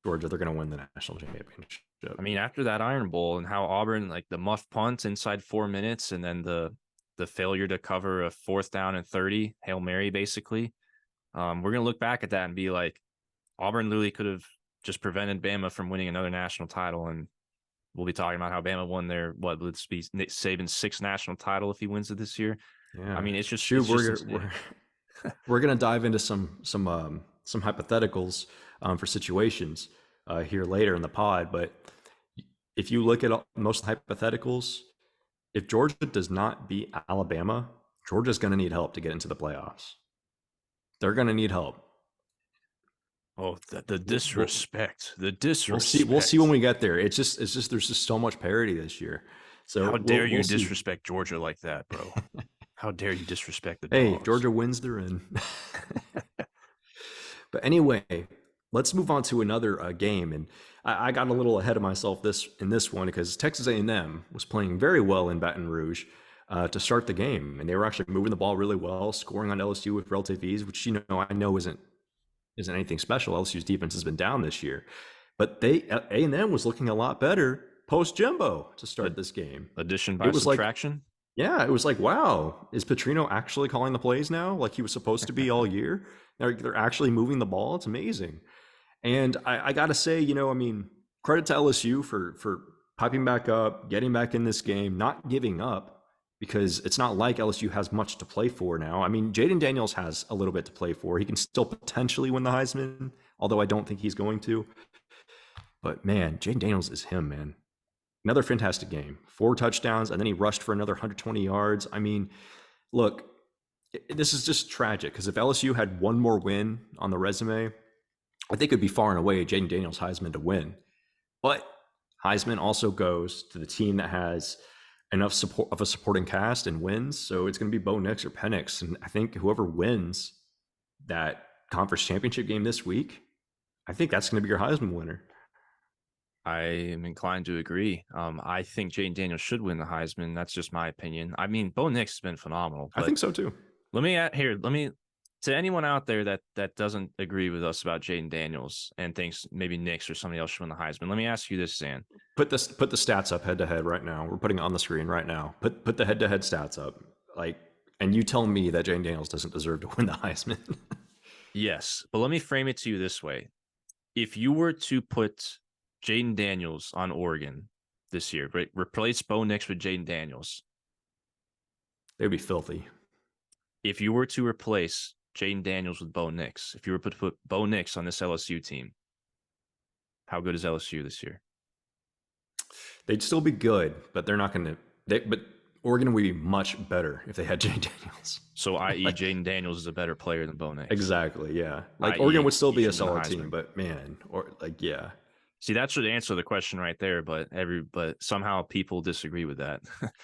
Georgia, they're gonna win the national championship. I mean, after that Iron Bowl and how Auburn, like the muff punt inside 4 minutes, and then the failure to cover a 4th down and 30 Hail Mary, basically, we're gonna look back at that and be like, Auburn literally could have just prevented Bama from winning another national title, and we'll be talking about how Bama won their let's be Saban's 6th national title if he wins it this year. Yeah, I mean, it's just we're gonna dive into some hypotheticals for situations here later in the pod, but if you look at most hypotheticals, if Georgia does not beat Alabama, Georgia's going to need help to get into the playoffs. They're going to need help. Oh, the disrespect! The disrespect. We'll see when we get there. It's just there's just so much parity this year. So how dare you disrespect Georgia like that, bro? How dare you disrespect the dogs? Hey, Georgia wins, they're in. But anyway, let's move on to another game. And I got a little ahead of myself in this one because Texas A&M was playing very well in Baton Rouge to start the game, and they were actually moving the ball really well, scoring on LSU with relative ease, which I know isn't anything special. LSU's defense has been down this year, but A&M was looking a lot better post Jimbo to start this game. Addition by subtraction. Yeah, it was like, wow, is Petrino actually calling the plays now like he was supposed to be all year? They're actually moving the ball. It's amazing. And I got to say, I mean, credit to LSU for piping back up, getting back in this game, not giving up, because it's not like LSU has much to play for now. I mean, Jayden Daniels has a little bit to play for. He can still potentially win the Heisman, although I don't think he's going to. But man, Jayden Daniels is him, man. Another fantastic game. 4 touchdowns, and then he rushed for another 120 yards. I mean, look, this is just tragic, because if LSU had one more win on the resume, I think it'd be far and away Jayden Daniels' Heisman to win. But Heisman also goes to the team that has enough support of a supporting cast and wins. So it's going to be Bo Nix or Penix. And I think whoever wins that conference championship game this week, I think that's going to be your Heisman winner. I am inclined to agree. I think Jayden Daniels should win the Heisman. That's just my opinion. I mean, Bo Nix has been phenomenal. I think so too. Let me to anyone out there that doesn't agree with us about Jayden Daniels and thinks maybe Nix or somebody else should win the Heisman, let me ask you this, Zan. Put the stats up head to head right now. We're putting it on the screen right now. Put the head to head stats up. And you tell me that Jayden Daniels doesn't deserve to win the Heisman. Yes, but let me frame it to you this way: if you were to put Jayden Daniels on Oregon this year, right, replace Bo Nix with Jayden Daniels, they'd be filthy. If you were to replace Jayden Daniels with Bo Nix, if you were to put Bo Nix on this LSU team, how good is LSU this year? They'd still be good, but they're not going to. But Oregon would be much better if they had Jayden Daniels. So, i.e., Jayden Daniels is a better player than Bo Nix. Exactly. Yeah. Oregon would still be a solid team, but man, yeah. See, that should answer the question right there, but somehow people disagree with that.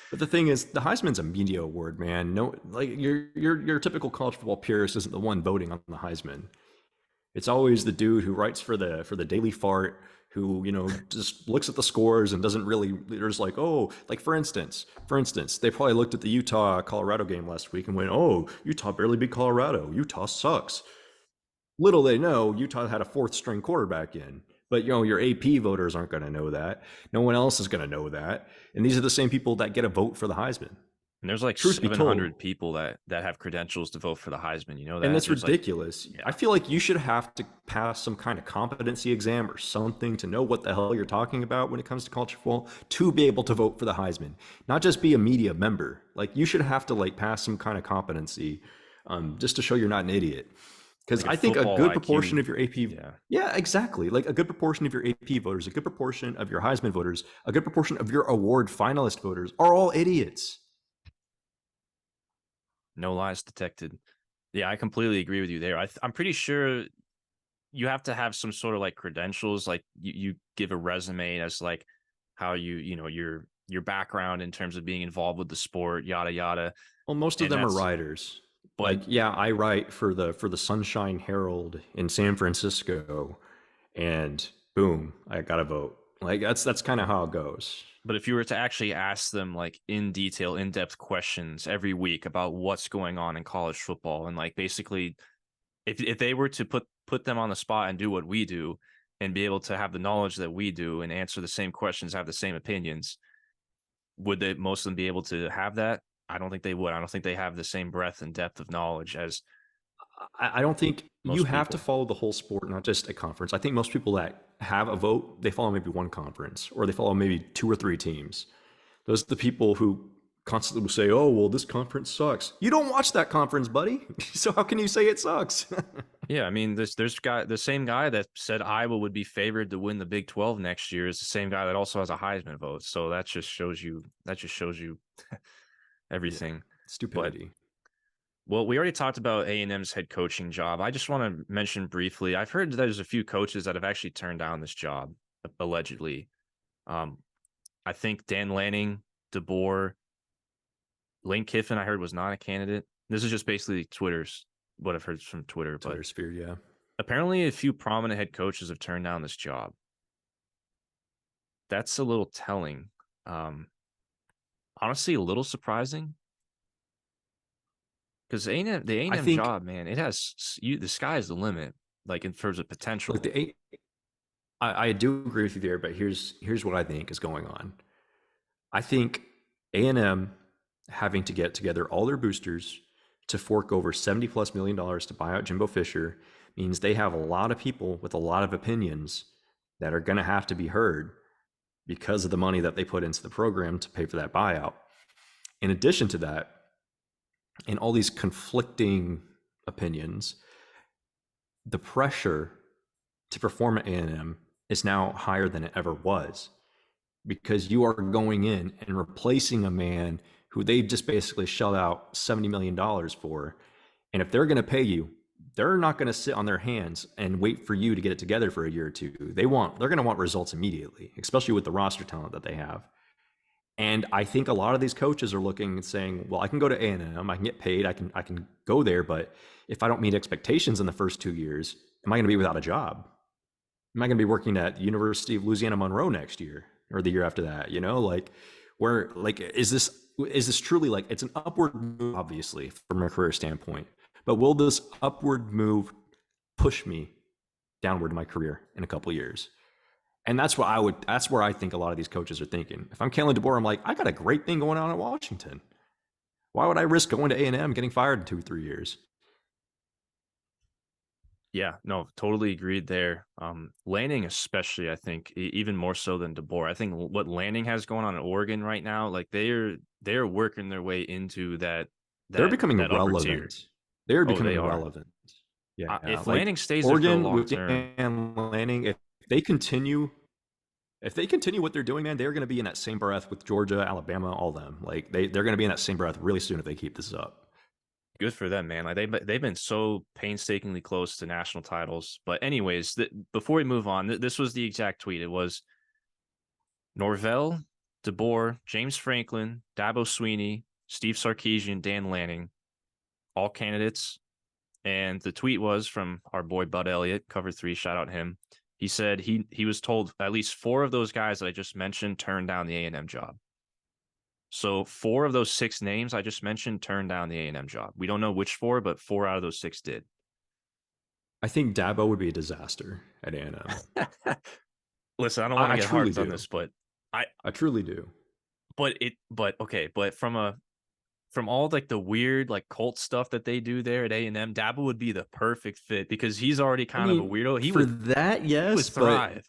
But the thing is, the Heisman's a media award, man. No, your typical college football purist isn't the one voting on the Heisman. It's always the dude who writes for the Daily Fart, who just looks at the scores and doesn't really. There's for instance, they probably looked at the Utah-Colorado game last week and went, "Oh, Utah barely beat Colorado. Utah sucks." Little they know, Utah had a 4th-string quarterback in. But, your AP voters aren't going to know that. No one else is going to know that. And these are the same people that get a vote for the Heisman. And there's like Truth be 700 told, people that have credentials to vote for the Heisman. You know and that? that's There's like, ridiculous. I yeah, feel like you should have to pass some kind of competency exam or something to know what the hell you're talking about when it comes to college football to be able to vote for the Heisman, not just be a media member. Like you should have to like pass some kind of competency just to show you're not an idiot. Because like a I think a football good proportion IQ. of your AP, Yeah. yeah, exactly. Like a good proportion of your AP voters, a good proportion of your Heisman voters, a good proportion of your award finalist voters are all idiots. No lies detected. Yeah, I completely agree with you there. I'm pretty sure you have to have some sort of like credentials, like you give a resume as like how you know your background in terms of being involved with the sport, yada yada. Well, most of And them are that's writers. but Like, yeah, I write for the Sunshine Herald in San Francisco, and boom, I got a vote. Like that's kind of how it goes. but if you were to actually ask them like in detail, in-depth questions every week about what's going on in college football and like basically if they were to put them on the spot and do what we do and be able to have the knowledge that we do and answer the same questions, have the same opinions, would they most of them be able to have that? I don't think they would. I don't think they have the same breadth and depth of knowledge as I don't think you most have to people. follow the whole sport, not just a conference. I think most people that have a vote, they follow maybe one conference or they follow maybe two or three teams. Those are the people who constantly will say, "Oh, well, this conference sucks." You don't watch that conference, buddy. So how can you say it sucks? Yeah, I mean, the same guy that said Iowa would be favored to win the Big 12 next year is the same guy that also has a Heisman vote. So that just shows you Yeah, everything. But stupidity. well, we already talked about A&M's head coaching job. I just want to mention briefly. I've heard that there's a few coaches that have actually turned down this job allegedly. Um, I think Dan Lanning, DeBoer, Lane Kiffin, I heard was not a candidate. This is just basically Twitter's what I've heard from Twitter, but Twitter sphere, yeah. apparently a few prominent head coaches have turned down this job. That's a little telling. Um, Honestly, a little surprising because the I A&M think job, man, it has the sky is the limit. Like in terms of like potential. I do agree with you there, but here's what I think is going on. I think A&M having to get together all their boosters to fork over $70+ million to buy out Jimbo Fisher means they have a lot of people with a lot of opinions that are going to have to be heard because of the money that they put into the program to pay for that buyout. In addition to that, in all these conflicting opinions, the pressure to perform at A&M is now higher than it ever was because you are going in and replacing a man who they've just basically shelled out $70 million for. And if they're going to pay you, they're not going to sit on their hands and wait for you to get it together for a year or two. They're going to want results immediately, especially with the roster talent that they have. And I think a lot of these coaches are looking and saying, well, I can go to A&M, I can get paid, I can go there, but if I don't meet expectations in the first 2 years, am I going to be without a job? Am I going to be working at the University of Louisiana Monroe next year or the year after that? You know, like where like is this truly like it's an upward move, obviously, from a career standpoint, but will this upward move push me downward in my career in a couple of years? And that's where I think a lot of these coaches are thinking. If I'm Kalen DeBoer, I'm like, I got a great thing going on at Washington. Why would I risk going to A&M getting fired in 2 or 3 years? Yeah, no, totally agreed there. Lanning, especially, I think, even more so than DeBoer. I think what Lanning has going on in Oregon right now, like they're working their way into that They're that becoming that upper tier. relevant. They're Oh, they becoming are. relevant. Yeah, If like Lanning stays there for the Oregon long with term, Dan Lanning, they continue, if they continue what they're doing, man, they're going to be in that same breath with Georgia, Alabama, all them. Like they're going to be in that same breath really soon if they keep this up. good for them, man. Like they've been so painstakingly close to national titles. But anyways, before we move on, this was the exact tweet. It was Norvell, DeBoer, James Franklin, Dabo Sweeney, Steve Sarkisian, Dan Lanning, all candidates. And the tweet was from our boy Bud Elliott, Cover 3, shout out him. He said he was told at least 4 of those guys that I just mentioned turned down the A&M job. So 4 of those 6 names I just mentioned turned down the A&M job. We don't know which 4, but 4 out of those 6 did. I think Dabo would be a disaster at A&M. Listen, I don't want to I get truly harped on do. this, but I I truly do. but okay, but from a from all like the weird like cult stuff that they do there at A&M, Dabo would be the perfect fit because he's already I kind of a mean, weirdo. for that, He would yes, thrive.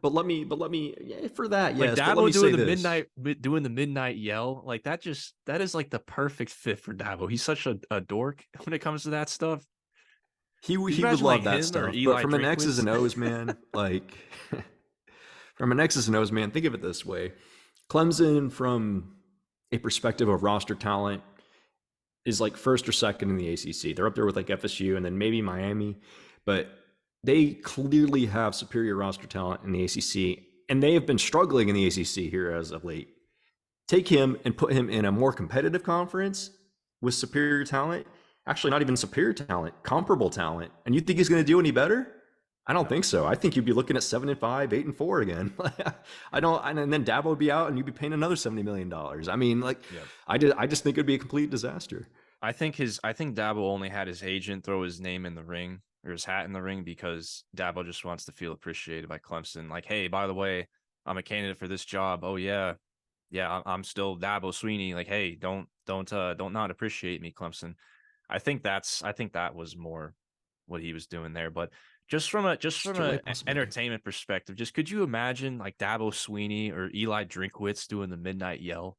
but let me yeah, for that, Like yes, but let Dabo me say this. doing the midnight yell, like that is like the perfect fit for Dabo. He's such a dork when it comes to that stuff. Could you He would imagine like love that him or stuff, but Eli from an X's Drinkwitz? and O's, man, like from an X's and O's, man, think of it this way: Clemson, from a perspective of roster talent, is like first or second in the ACC. They're up there with like FSU and then maybe Miami, but they clearly have superior roster talent in the ACC, and they have been struggling in the ACC here as of late. Take him and put him in a more competitive conference with superior talent, actually not even superior talent, comparable talent, and you think he's going to do any better? I don't think so. I think you'd be looking at 7-5, 8-4 again. I don't, and then Dabo would be out, and you'd be paying another $70 million. I mean, like, Yeah. I just think it'd be a complete disaster. I think Dabo only had his agent throw his name in the ring or his hat in the ring because Dabo just wants to feel appreciated by Clemson. Like, hey, by the way, I'm a candidate for this job. Oh yeah, yeah, I'm still Dabo Sweeney. Like, hey, don't not appreciate me, Clemson. I think that was more what he was doing there. But just from Straight a away possibility. entertainment perspective, just could you imagine like Dabo Sweeney or Eli Drinkwitz doing the midnight yell?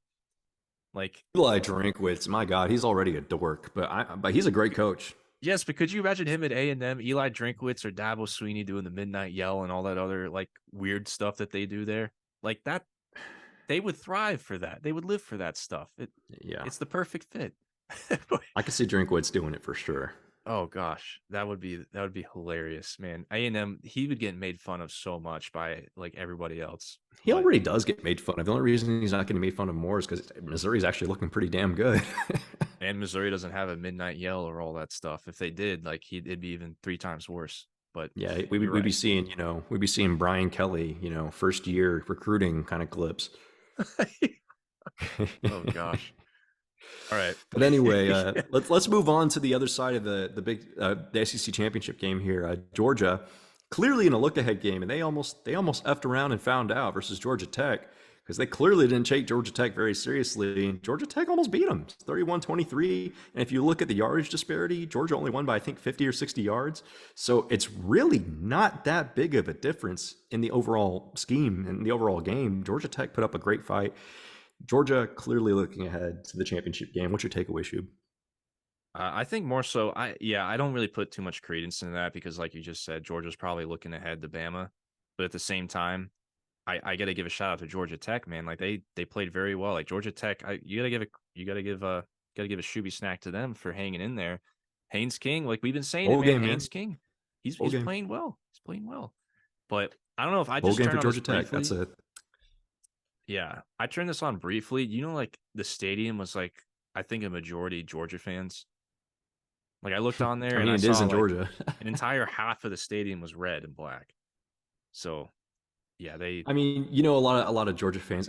Like, Eli Drinkwitz, my God, he's already a dork, but he's a great coach. yes, but could you imagine him at A&M, Eli Drinkwitz or Dabo Sweeney doing the midnight yell and all that other like weird stuff that they do there? Like that, they would thrive for that. They would live for that stuff. Yeah, It's the perfect fit. I could see Drinkwitz doing it for sure. Oh gosh, that would be hilarious, man. A&M, he would get made fun of so much by like everybody else. He But already does get made fun of. The only reason he's not getting made fun of more is because Missouri's actually looking pretty damn good. and Missouri doesn't have a midnight yell or all that stuff. If they did, like it'd be even 3 times worse. But Yeah, you're we'd be right. seeing, we'd be seeing Brian Kelly, first year recruiting kind of clips. Oh gosh. All right. But anyway, let's move on to the other side of the SEC championship game here. Georgia, clearly in a look ahead game, and they almost effed around and found out versus Georgia Tech because they clearly didn't take Georgia Tech very seriously. And Georgia Tech almost beat them 31-23. And if you look at the yardage disparity, Georgia only won by I think 50 or 60 yards. So it's really not that big of a difference in the overall scheme and the overall game. Georgia Tech put up a great fight. Georgia clearly looking ahead to the championship game. What's your takeaway, Shub? I think more so. I don't really put too much credence into that because, like you just said, Georgia's probably looking ahead to Bama, but at the same time, I got to give a shout out to Georgia Tech, man. Like they played very well. Like Georgia Tech, you got to give a Shuby snack to them for hanging in there. Haynes King, like we've been saying Bowl it, man. game, Haynes man. King, he's Bowl game. playing well. He's playing well, but I don't know if I Bowl just game for turn on this Georgia Tech. That's briefly. it. Yeah, I turned this on briefly. You know, like the stadium was like I think a majority Georgia fans. Like I looked on there I and mean, I it is saw in like Georgia. an entire half of the stadium was red and black. So yeah, they I mean, a lot of Georgia fans.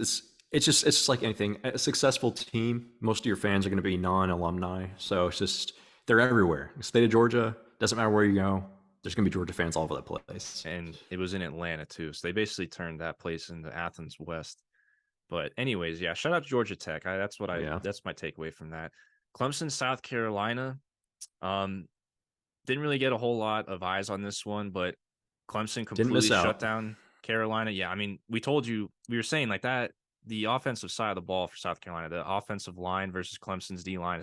It's just like anything. A successful team, most of your fans are going to be non-alumni. So it's just they're everywhere. The state of Georgia, doesn't matter where you go. There's going to be Georgia fans all over the place. and it was in Atlanta too. So they basically turned that place into Athens West. But anyways, yeah, shout out to Georgia Tech. Yeah. That's my takeaway from that. Clemson, South Carolina. Um, didn't really get a whole lot of eyes on this one, but Clemson Didn't miss completely shut out. down Carolina. Yeah, I mean, we were saying like that the offensive side of the ball for South Carolina, the offensive line versus Clemson's D line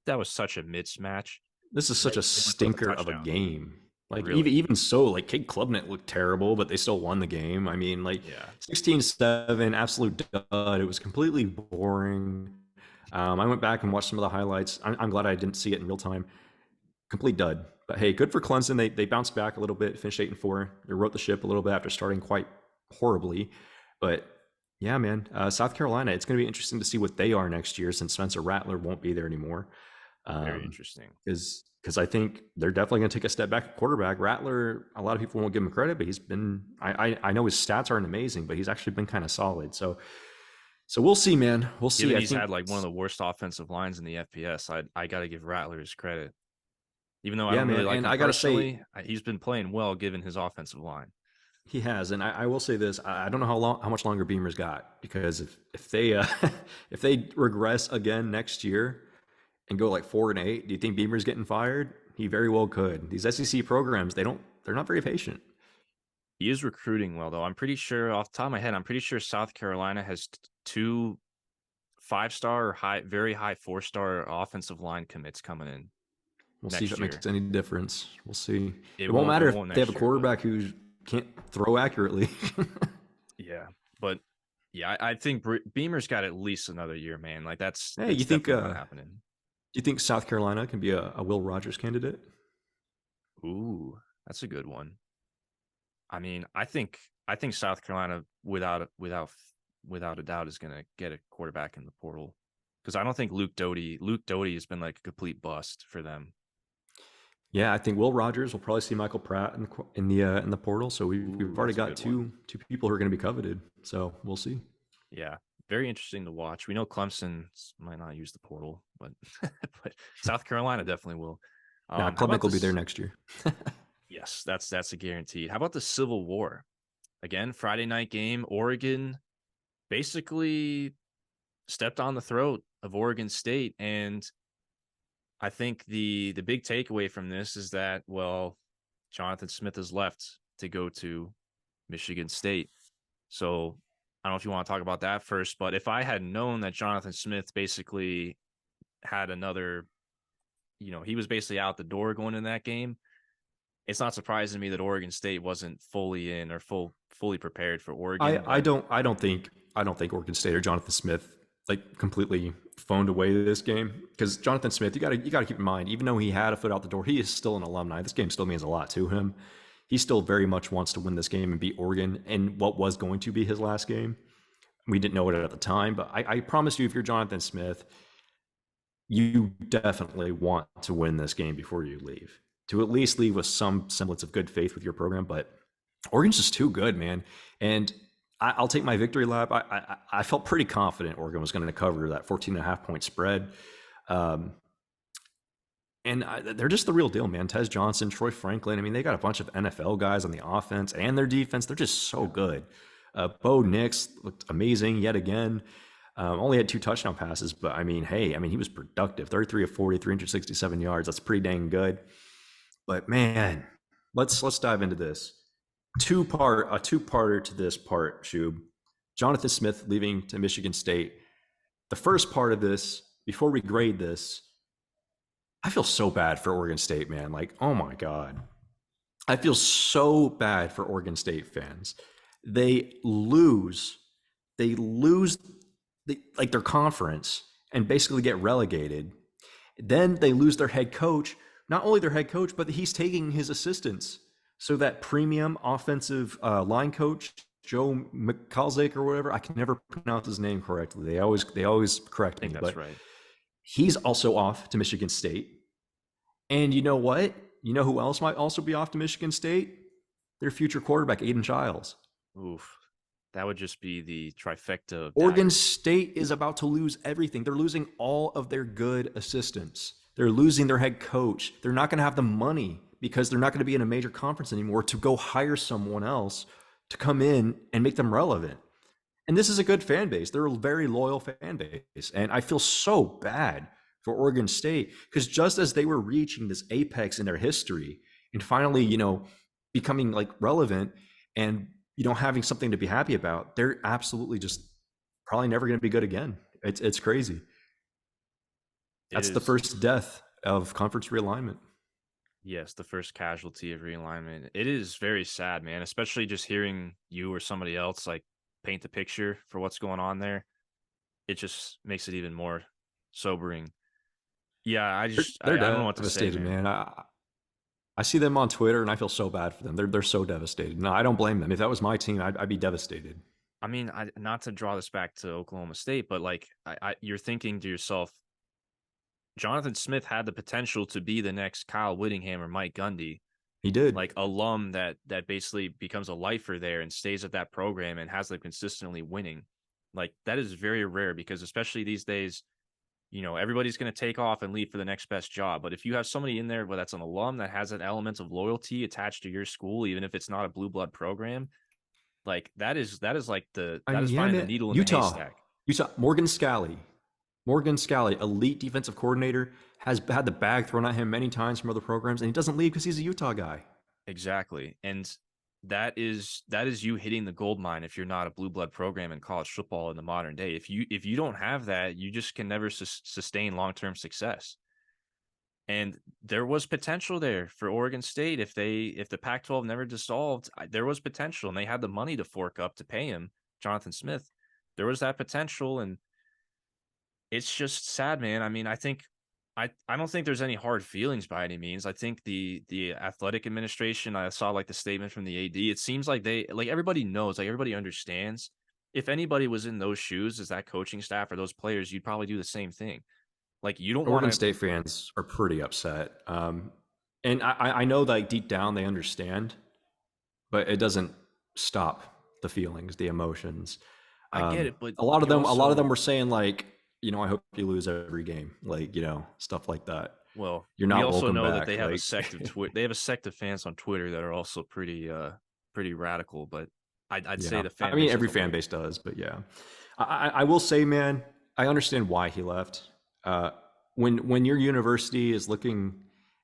that was such a mismatch. This is They such a went for the stinker of a touchdown. game. Like Really? even so, like Cade Klubnik looked terrible, but they still won the game. I mean, like Yeah. 16-7, absolute dud. It was completely boring. I went back and watched some of the highlights. I'm glad I didn't see it in real time. Complete dud. But hey, good for Clemson. They bounced back a little bit, finished 8-4. They wrote the ship a little bit after starting quite horribly. But yeah, man, South Carolina. It's going to be interesting to see what they are next year since Spencer Rattler won't be there anymore. Very interesting. Because I think they're definitely going to take a step back at quarterback. Rattler, a lot of people won't give him credit, but he's been. I know his stats aren't amazing, but he's actually been kind of solid. So we'll see, man. We'll see. Given I he's think had like one of the worst offensive lines in the FPS, I got to give Rattler his credit. Even though I yeah, don't really man. like And him I gotta say, personally, he's been playing well given his offensive line. He has, and I will say this: I don't know how much longer Beamer's got, because if they if they regress again next year and go like 4-8, do you think Beamer's getting fired? He very well could. These SEC programs, they're not very patient. He is recruiting well, though. I'm pretty sure, off the top of my head, I'm pretty sure South Carolina has two 5-star or very high 4-star offensive line commits coming in. We'll see if it makes any difference. We'll see. It won't matter if they have a quarterback who can't throw accurately. Yeah, but yeah, I think Beamer's got at least another year, man. Like that's you think not happening. Do you think South Carolina can be a Will Rogers candidate? Ooh, that's a good one. I mean, I think South Carolina without a doubt is going to get a quarterback in the portal, because I don't think Luke Doty has been like a complete bust for them. Yeah, I think Will Rogers will probably see Michael Pratt in the portal. So we've already got two people who are going to be coveted. So we'll see. Yeah, very interesting to watch. We know Clemson might not use the portal, but but South Carolina definitely will. Klubnik will be there next year. Yes, that's a guarantee. How about the Civil War? Again, Friday night game. Oregon basically stepped on the throat of Oregon State, and I think the big takeaway from this is that, well, Jonathan Smith has left to go to Michigan State. So I don't know if you want to talk about that first, but if I had known that Jonathan Smith basically had another, he was basically out the door going in that game, it's not surprising to me that Oregon State wasn't fully in or fully prepared for Oregon. I don't think Oregon State or Jonathan Smith like completely phoned away this game, because Jonathan Smith, you got to keep in mind, even though he had a foot out the door, he is still an alumni. This game still means a lot to him. He still very much wants to win this game and beat Oregon in what was going to be his last game. We didn't know it at the time, but I promise you, if you're Jonathan Smith, you definitely want to win this game before you leave, to at least leave with some semblance of good faith with your program. But Oregon's just too good, man. And I'll take my victory lap. I felt pretty confident Oregon was going to cover that 14.5 point spread. And they're just the real deal, man. Tez Johnson, Troy Franklin. I mean, they got a bunch of NFL guys on the offense and their defense. They're just so good. Bo Nix looked amazing yet again. Only had 2 touchdown passes, but I mean, he was productive. 33 of 40, 367 yards. That's pretty dang good. But man, let's dive into this. A two-parter to this part, Shub. Jonathan Smith leaving to Michigan State. The first part of this, before we grade this, I feel so bad for Oregon State, man. Like, oh my God. I feel so bad for Oregon State fans. They lose like their conference and basically get relegated. Then they lose their head coach. Not only their head coach, but he's taking his assistants. So that premium offensive line coach, Joe McCalzake or whatever, I can never pronounce his name correctly. They always correct me. I think that's right. He's also off to Michigan State. And you know what? You know who else might also be off to Michigan State? Their future quarterback, Aiden Childs. Oof. That would just be the trifecta. Oregon State is about to lose everything. They're losing all of their good assistants. They're losing their head coach. They're not going to have the money, because they're not going to be in a major conference anymore, to go hire someone else to come in and make them relevant. And this is a good fan base. They're a very loyal fan base. And I feel so bad for Oregon State, because just as they were reaching this apex in their history and finally, becoming like relevant and, having something to be happy about, they're absolutely just probably never going to be good again. It's crazy. That's the first death of conference realignment. Yes, the first casualty of realignment. It is very sad, man, especially just hearing you or somebody else like paint the picture for what's going on there. It just makes it even more sobering. Yeah, I don't know what to say, man. I see them on Twitter and I feel so bad for them. They're so devastated. No, I don't blame them. If that was my team, I'd be devastated. I mean, not to draw this back to Oklahoma State, but like you're thinking to yourself, Jonathan Smith had the potential to be the next Kyle Whittingham or Mike Gundy. He did. Like alum that basically becomes a lifer there and stays at that program and has them consistently winning. Like that is very rare, because especially these days, everybody's going to take off and leave for the next best job. But if you have somebody in there, that's an alum that has that element of loyalty attached to your school, even if it's not a blue blood program, like I that mean, is yeah, finding the man. needle in the Utah, haystack. Utah, Morgan Scalley, elite defensive coordinator, has had the bag thrown at him many times from other programs, and he doesn't leave because he's a Utah guy. Exactly. And that is you hitting the gold mine if you're not a blue blood program in college football in the modern day. If you don't have that, you just can never sustain long-term success. And there was potential there for Oregon State if the Pac-12 never dissolved. There was potential, and they had the money to fork up to pay him, Jonathan Smith. There was that potential, and it's just sad, man. I mean, I don't think there's any hard feelings by any means. I think the athletic administration, I saw like the statement from the AD. It seems like everybody knows, like everybody understands. If anybody was in those shoes as that coaching staff or those players, you'd probably do the same thing. Like you don't want Oregon to. State fans are pretty upset. And I know that, like, deep down they understand, but it doesn't stop the feelings, the emotions. I get it, but A you lot of them also, were saying, like, I hope you lose every game, like, stuff like that. well, You're we not also welcome know that back. Like, they have a sect of fans on Twitter that are also pretty radical. But I'd say yeah, the I fan mean, base as every a fan whole. base does, but yeah, I will say, man, I understand why he left. Uh, when your university is looking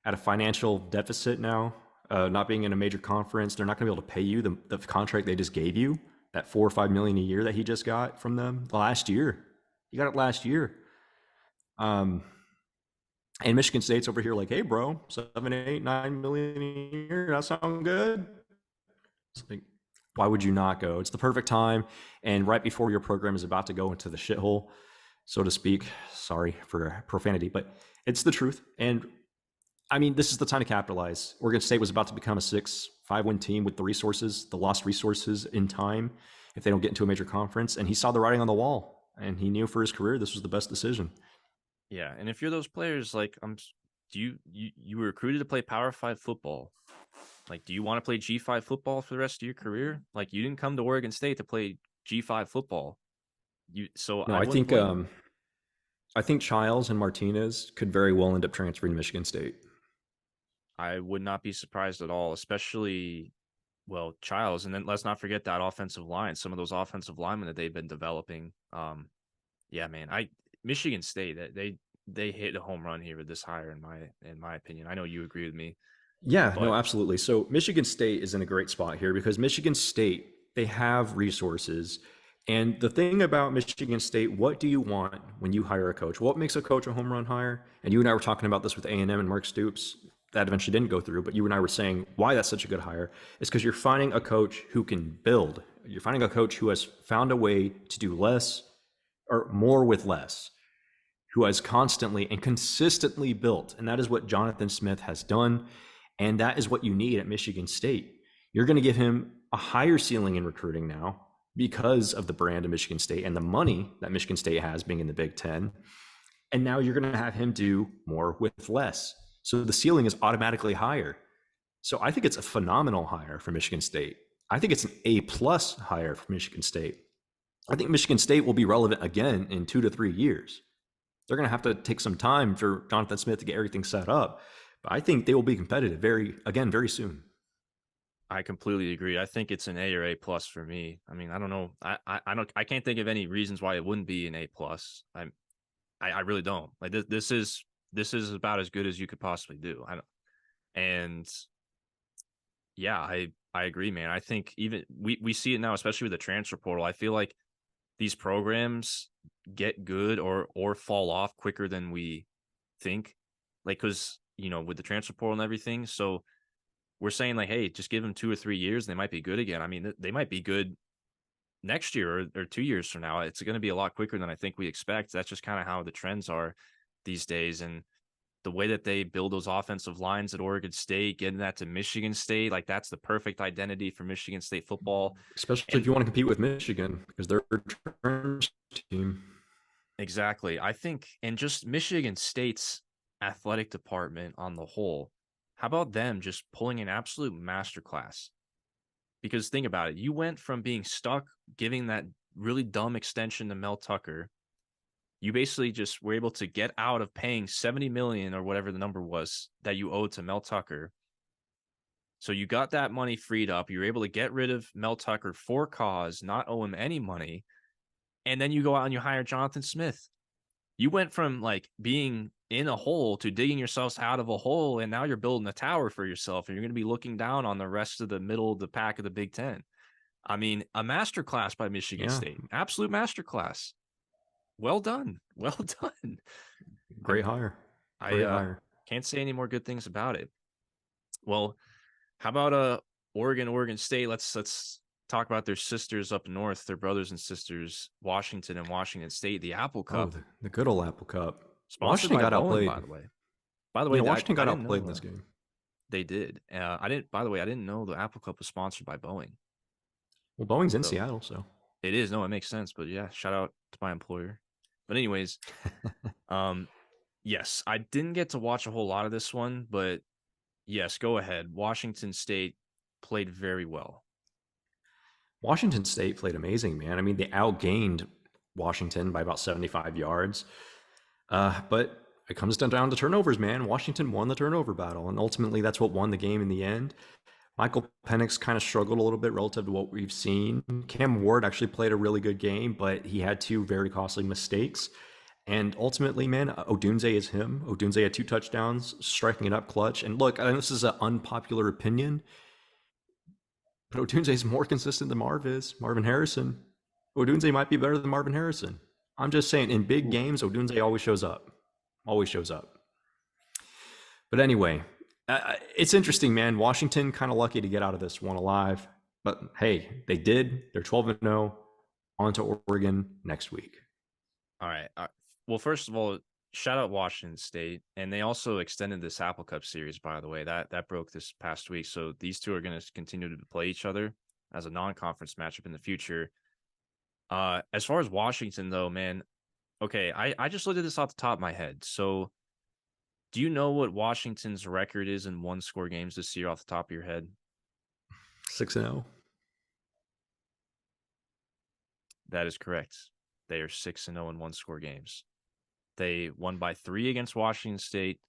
at a financial deficit now, not being in a major conference, they're not going to be able to pay you the contract they just gave you, that 4 or 5 million a year that he just got from them last year. He got it last year. Um, and Michigan State's over here like, hey, bro, 7, 8, 9 million a year. That sound good? It's like, why would you not go? It's the perfect time. And right before your program is about to go into the shithole, so to speak. Sorry for profanity, but it's the truth. And I mean, this is the time to capitalize. Oregon State was about to become a 6-5 win team with the resources, the lost resources in time, if they don't get into a major conference. And he saw the writing on the wall, and he knew for his career this was the best decision. Yeah, and if you're those players, like, do you were recruited to play Power 5 football? Like, do you want to play G5 football for the rest of your career? Like, you didn't come to Oregon State to play G5 football. So No, I wouldn't blame you. I think Childs and Martinez could very well end up transferring to Michigan State. I would not be surprised at all, especially, well, Childs, and then let's not forget that offensive line. Some of those offensive linemen that they've been developing. Yeah, man, Michigan State, they hit a home run here with this hire in my opinion. I know you agree with me, Yeah, no, but absolutely. So Michigan State is in a great spot here because Michigan State, they have resources. And the thing about Michigan State, what do you want when you hire a coach? What makes a coach a home run hire? And you and I were talking about this with A&M and Mark Stoops. That eventually didn't go through, but you and I were saying why that's such a good hire is because you're finding a coach who can build. You're finding a coach who has found a way to do less or more with less, who has constantly and consistently built. And that is what Jonathan Smith has done. And that is what you need at Michigan State. You're going to give him a higher ceiling in recruiting now because of the brand of Michigan State and the money that Michigan State has being in the Big Ten. And now you're going to have him do more with less. So the ceiling is automatically higher. So I think it's a phenomenal hire for Michigan State. I think it's an A+ hire for Michigan State. I think Michigan State will be relevant again in 2 to 3 years. They're going to have to take some time for Jonathan Smith to get everything set up. But I think they will be competitive very soon. I completely agree. I think it's an A or A+ for me. I mean, I don't know. I can't think of any reasons why it wouldn't be an A+. I really don't. Like this is about as good as you could possibly do. And yeah, I agree, man. I think even we see it now, especially with the transfer portal. I feel like these programs get good or fall off quicker than we think. Like, because with the transfer portal and everything, so we're saying like, hey, just give them 2 or 3 years, and they might be good again. I mean, they might be good next year or 2 years from now. It's going to be a lot quicker than I think we expect. That's just kind of how the trends are these days, and the way that they build those offensive lines at Oregon State, getting that to Michigan State, like that's the perfect identity for Michigan State football. Especially if And you want to compete with Michigan because they're a trench team. exactly, I think, and just Michigan State's athletic department on the whole, how about them just pulling an absolute masterclass? Because think about it, you went from being stuck giving that really dumb extension to Mel Tucker you basically just were able to get out of paying 70 million or whatever the number was that you owed to Mel Tucker. So you got that money freed up. You were able to get rid of Mel Tucker for cause, not owe him any money. And then you go out and you hire Jonathan Smith. You went from like being in a hole to digging yourselves out of a hole, and now you're building a tower for yourself, and you're going to be looking down on the rest of the middle of the pack of the Big Ten. I mean, a masterclass by Michigan State, absolute masterclass. Well done, well done. Great hire. Great hire. Can't say any more good things about it. Well, how about Oregon State? Let's talk about their sisters up north, their brothers and sisters, Washington and Washington State, the Apple Cup. Oh, the good old Apple Cup. Washington got outplayed, by the way. By the way, Washington got outplayed in this game. They did. I didn't know the Apple Cup was sponsored by Boeing. Well, Boeing's in Seattle, so it is. No, it makes sense. But yeah, shout out to my employer. But anyways, yes, I didn't get to watch a whole lot of this one, but yes, go ahead. Washington State played very well. Washington State played amazing, man. I mean, they outgained Washington by about 75 yards. But it comes down to turnovers, man. Washington won the turnover battle, and ultimately that's what won the game in the end. Michael Penix kind of struggled a little bit relative to what we've seen. Cam Ward actually played a really good game, but he had two very costly mistakes. And ultimately, man, Odunze is him. Odunze had 2 touchdowns, striking it up clutch. And look, I know this is an unpopular opinion, but Odunze is more consistent than Marvin Harrison. Odunze might be better than Marvin Harrison. I'm just saying, in big games, Odunze always shows up. Always shows up. But anyway, it's interesting, man. Washington kind of lucky to get out of this one alive. But hey, they did. They're 12-0. On to Oregon next week. All right. Well, first of all, shout out Washington State. And they also extended this Apple Cup series, by the way. That broke this past week. So these two are going to continue to play each other as a non-conference matchup in the future. As far as Washington, though, man, okay, I just looked at this off the top of my head. So do you know what Washington's record is in one-score games this year off the top of your head? 6-0. That is correct. They are 6-0 in one-score games. They won by 3 against Washington State,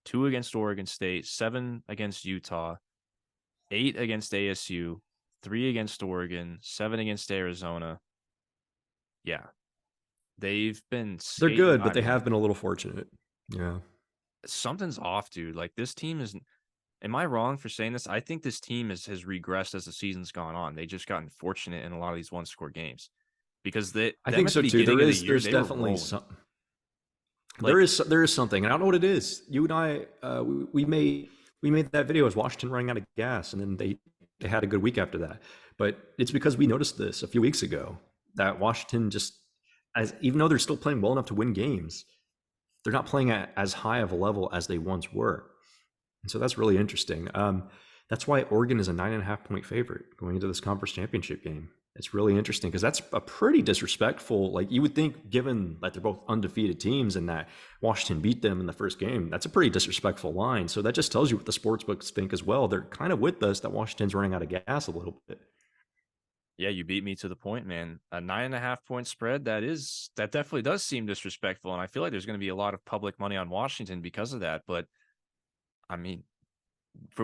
2 against Oregon State, 7 against Utah, 8 against ASU, 3 against Oregon, 7 against Arizona. Yeah. They've been They're good, but they have been a little fortunate. Yeah. Something's off, dude. Like, this team is... Am I wrong for saying this? I think this team has regressed as the season's gone on. They just gotten fortunate in a lot of these one-score games. Because I think so too. There's definitely something. Like, there is something, and I don't know what it is. You and I, we made that video as Washington running out of gas, and then they had a good week after that. But it's because we noticed this a few weeks ago that Washington just, even though they're still playing well enough to win games, they're not playing at as high of a level as they once were, and so that's really interesting. That's why Oregon is a 9.5-point favorite going into this conference championship game. It's really interesting because that's a pretty disrespectful, like you would think, given that they're both undefeated teams and that Washington beat them in the first game, that's a pretty disrespectful line. So that just tells you what the sportsbooks think as well. They're kind of with us that Washington's running out of gas a little bit. Yeah, you beat me to the point, man. A 9.5-point spread, that definitely does seem disrespectful. And I feel like there's going to be a lot of public money on Washington because of that. But I mean,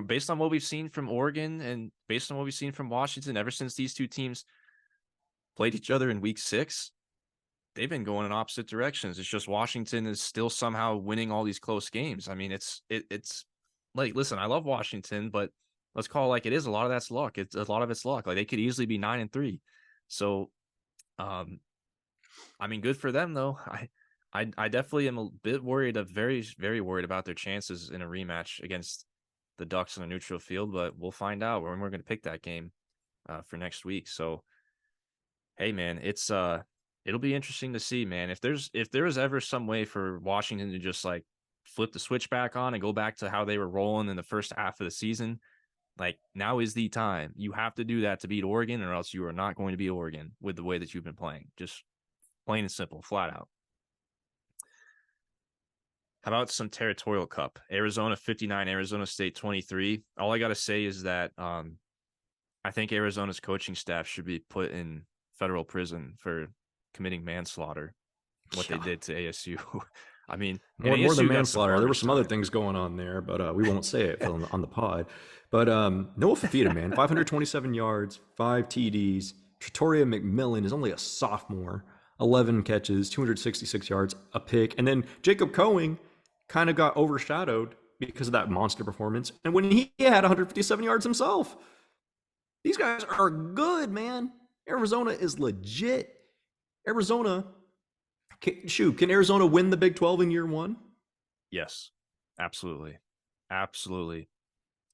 based on what we've seen from Oregon and based on what we've seen from Washington, ever since these two teams played each other in week 6, they've been going in opposite directions. It's just Washington is still somehow winning all these close games. I mean, it's like, listen, I love Washington, but let's call it like it is. A lot of that's luck. It's a lot of it's luck. Like, they could easily be 9-3. So, I mean, good for them though. I definitely am a bit worried, very, very worried about their chances in a rematch against the Ducks on a neutral field, but we'll find out when we're going to pick that game for next week. So, hey, man, it'll be interesting to see, man. If there is ever some way for Washington to just like flip the switch back on and go back to how they were rolling in the first half of the season, like, now is the time. You have to do that to beat Oregon, or else you are not going to beat Oregon with the way that you've been playing. Just plain and simple, flat out. How about some Territorial Cup? Arizona 59, Arizona State 23. All I got to say is that I think Arizona's coaching staff should be put in federal prison for committing manslaughter. what they Yeah. did to ASU. I mean, and More than ASU got the manslaughter. There farther were some other side. things going on there, but we won't say it on the pod. But Noah Fafita, man, 527 yards, 5 TDs. Trattoria McMillan is only a sophomore, 11 catches, 266 yards, a pick. And then Jacob Coing kind of got overshadowed because of that monster performance. And when he had 157 yards himself, these guys are good, man. Arizona is legit. Arizona, can Arizona win the Big 12 in year one? Yes, absolutely, absolutely.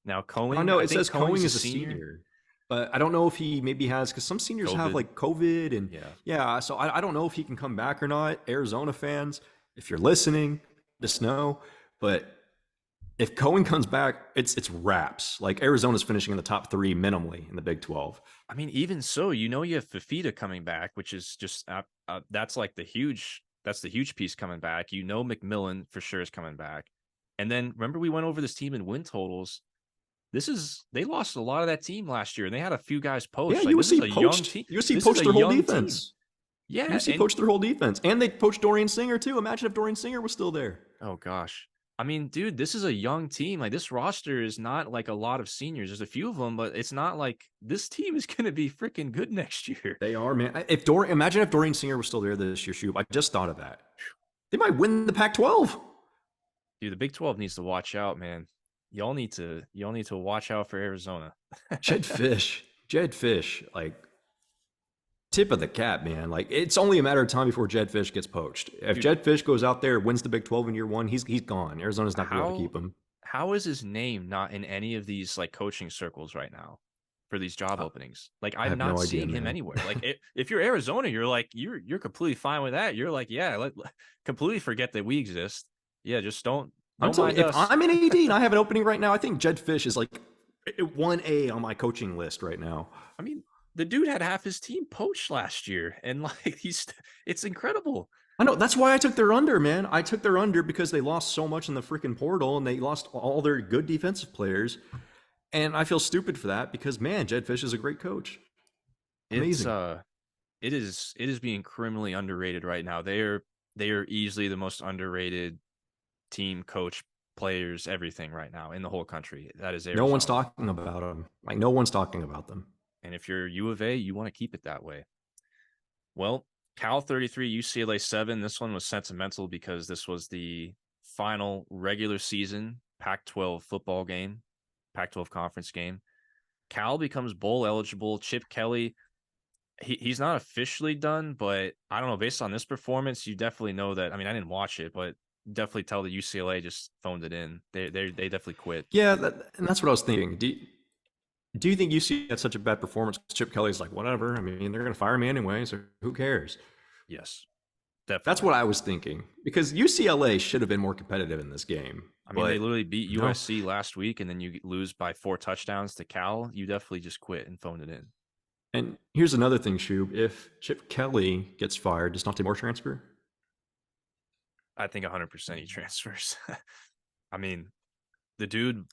Now I don't Coing, know. I It think says Coing's Coing a is a senior. senior, but I don't know if he maybe has because some seniors have COVID, like COVID and yeah. yeah. So I don't know if he can come back or not. Arizona fans, if you're listening, let us know. But if Cohen comes back, it's wraps. Like Arizona's finishing in the top 3 minimally in the Big 12. I mean, even so, you know, you have Fafita coming back, which is just that's like the huge piece coming back. You know, McMillan for sure is coming back, and then remember we went over this team in win totals. They lost a lot of that team last year, and they had a few guys Yeah, poached. Like this is USC a young poached. team. USC This is poached a their whole young team. defense. Yeah, USC and poached their whole defense, and they poached Dorian Singer too. Imagine if Dorian Singer was still there. oh gosh. I mean, dude, this is a young team. Like this roster is not like a lot of seniors. There's a few of them, but it's not like this team is going to be freaking good next year. They are, man. Imagine if Dorian Singer was still there this year, Shoop. I just thought of that. They might win the Pac-12. Dude, the Big 12 needs to watch out, man. Y'all need to watch out for Arizona. Jed Fish, like tip of the cap, man. Like it's only a matter of time before Jed Fish gets poached. If Dude, Jed Fish goes out there, wins the Big 12 in year one, he's gone. Arizona's not going to be able to keep him. How is his name not in any of these like coaching circles right now for these job openings? Like I I'm have not no idea, seeing him man. anywhere. Like if you're Arizona, you're like you're completely fine with that. You're like, yeah, completely forget that we exist. Yeah, just don't I'm telling mind you, if us. I'm in AD and I have an opening right now, I think Jed Fish is like 1A on my coaching list right now. I mean, the dude had half his team poached last year, and like it's incredible. I know. That's why I took their under, man. I took their under because they lost so much in the freaking portal and they lost all their good defensive players. And I feel stupid for that because, man, Jed Fish is a great coach. It's Amazing. it is being criminally underrated right now. They are easily the most underrated team, coach, players, everything right now in the whole country. That is No one's Arizona. talking about them. Like, no one's talking about them. And if you're U of A, you want to keep it that way. Well, Cal 33, UCLA 7. This one was sentimental because this was the final regular season Pac 12 football game, Pac 12 conference game. Cal becomes bowl eligible. Chip Kelly, he's not officially done, but I don't know. Based on this performance, you definitely know that. I mean, I didn't watch it, but definitely tell that UCLA just phoned it in. They definitely quit. Yeah, and that's what I was thinking. Do you think UC had such a bad performance? Chip Kelly's like, whatever. I mean, they're going to fire me anyway, so who cares? Yes, definitely. That's what I was thinking because UCLA should have been more competitive in this game. I mean, they literally beat USC last week, and then you lose by 4 touchdowns to Cal. You definitely just quit and phoned it in. And here's another thing, Shub. If Chip Kelly gets fired, does Dante Moore transfer? I think 100% he transfers. I mean, the dude,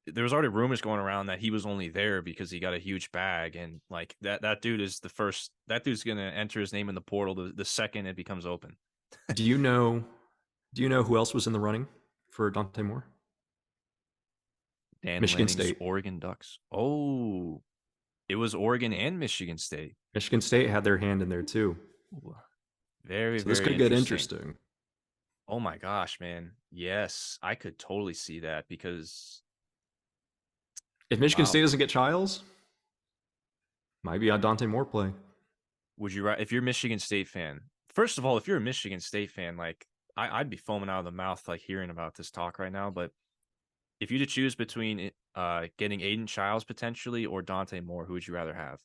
there was already rumors going around that he was only there because he got a huge bag, and like that dude is that dude's gonna enter his name in the portal the second it becomes open. Do you know who else was in the running for Dante Moore? Dan Michigan Lanning's State. Oregon Ducks. Oh, it was Oregon and Michigan State. Michigan State had their hand in there too. Very, so this very could get interesting. Oh my gosh, man. Yes, I could totally see that because if Michigan State doesn't get Childs, might be a Dante Moore play. Would you, if you're a Michigan State fan, first of all, if you're a Michigan State fan, like I'd be foaming out of the mouth like hearing about this talk right now. But if you to choose between getting Aiden Childs potentially or Dante Moore, who would you rather have?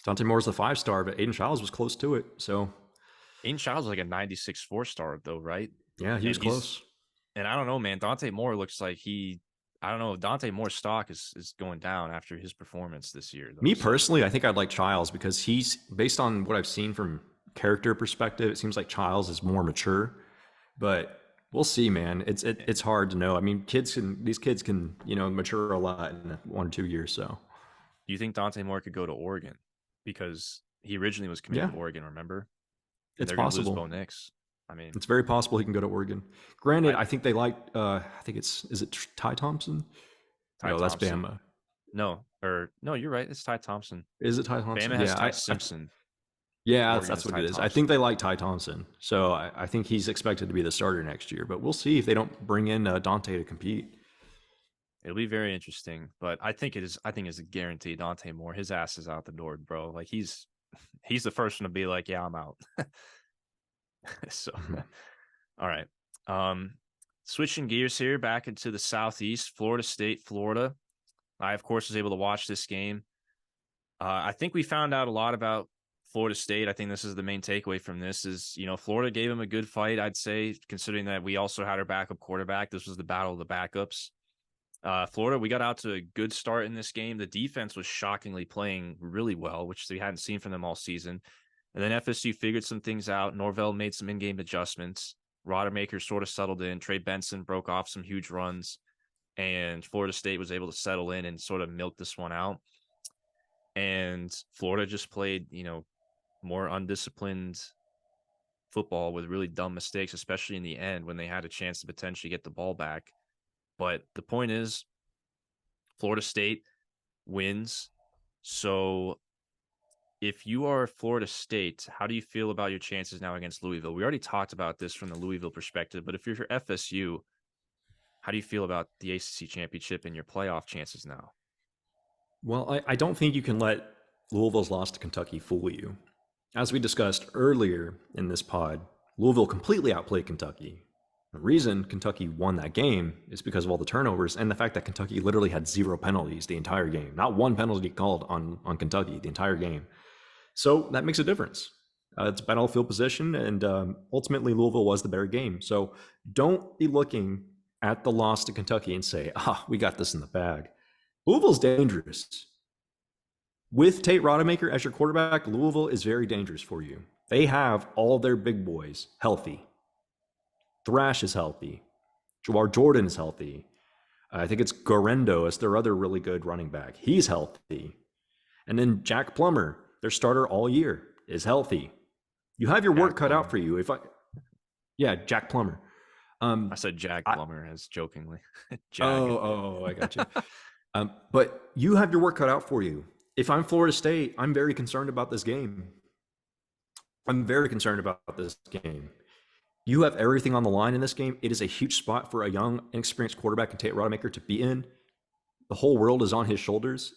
Dante Moore's the 5-star, but Aiden Childs was close to it. So Aiden Childs was like a 96 4-star though, right? Yeah, he was close. And I don't know, man. Dante Moore looks like I don't know. Dante Moore's stock is going down after his performance this year. Though, Me personally, I think I'd like Childs because he's, based on what I've seen from character perspective, it seems like Childs is more mature. But we'll see, man. It's hard to know. I mean, these kids can mature a lot in 1 or 2 years. So, do you think Dante Moore could go to Oregon because he originally was committed to Oregon? Remember? and It's they're going to lose possible. Bo Nix. I mean, It's very possible he can go to Oregon. Granted, I think they like. I think is it Ty Thompson? Ty No, that's Thompson. Bama. No, you're right. It's Ty Thompson. Is it Ty Thompson? Bama has Yeah, Ty Simpson. yeah, Oregon that's is what Ty it is. I think Thompson. they like Ty Thompson, so I think he's expected to be the starter next year. But we'll see if they don't bring in Dante to compete. It'll be very interesting, but I think it's a guarantee. Dante Moore, his ass is out the door, bro. Like he's the first one to be like, yeah, I'm out. So, all right. Switching gears here back into the Southeast, Florida State, Florida. I, of course, was able to watch this game. I think we found out a lot about Florida State. I think this is the main takeaway from this is, Florida gave him a good fight, I'd say, considering that we also had our backup quarterback. This was the battle of the backups. Florida, we got out to a good start in this game. The defense was shockingly playing really well, which we hadn't seen from them all season. And then FSU figured some things out. Norvell made some in-game adjustments. Rodemaker sort of settled in. Trey Benson broke off some huge runs. And Florida State was able to settle in and sort of milk this one out. And Florida just played, more undisciplined football with really dumb mistakes, especially in the end when they had a chance to potentially get the ball back. But the point is, Florida State wins. So if you are Florida State, how do you feel about your chances now against Louisville? We already talked about this from the Louisville perspective, but if you're FSU, how do you feel about the ACC championship and your playoff chances now? Well, I don't think you can let Louisville's loss to Kentucky fool you. As we discussed earlier in this pod, Louisville completely outplayed Kentucky. The reason Kentucky won that game is because of all the turnovers and the fact that Kentucky literally had 0 penalties the entire game. Not one penalty called on Kentucky the entire game. So that makes a difference. It's battlefield position, and ultimately Louisville was the better game. So don't be looking at the loss to Kentucky and say, we got this in the bag. Louisville's dangerous. With Tate Rodemaker as your quarterback, Louisville is very dangerous for you. They have all their big boys healthy. Thrash is healthy. Jawar Jordan is healthy. I think it's Gorendo as their other really good running back. He's healthy. And then Jack Plummer, their starter all year, is healthy. You have your work cut out for you. Jack Plummer. I said Jack Plummer as jokingly. I got you. But you have your work cut out for you. If I'm Florida State, I'm very concerned about this game. You have everything on the line in this game. It is a huge spot for a young, inexperienced quarterback in Tate Rodemaker to be in. The whole world is on his shoulders.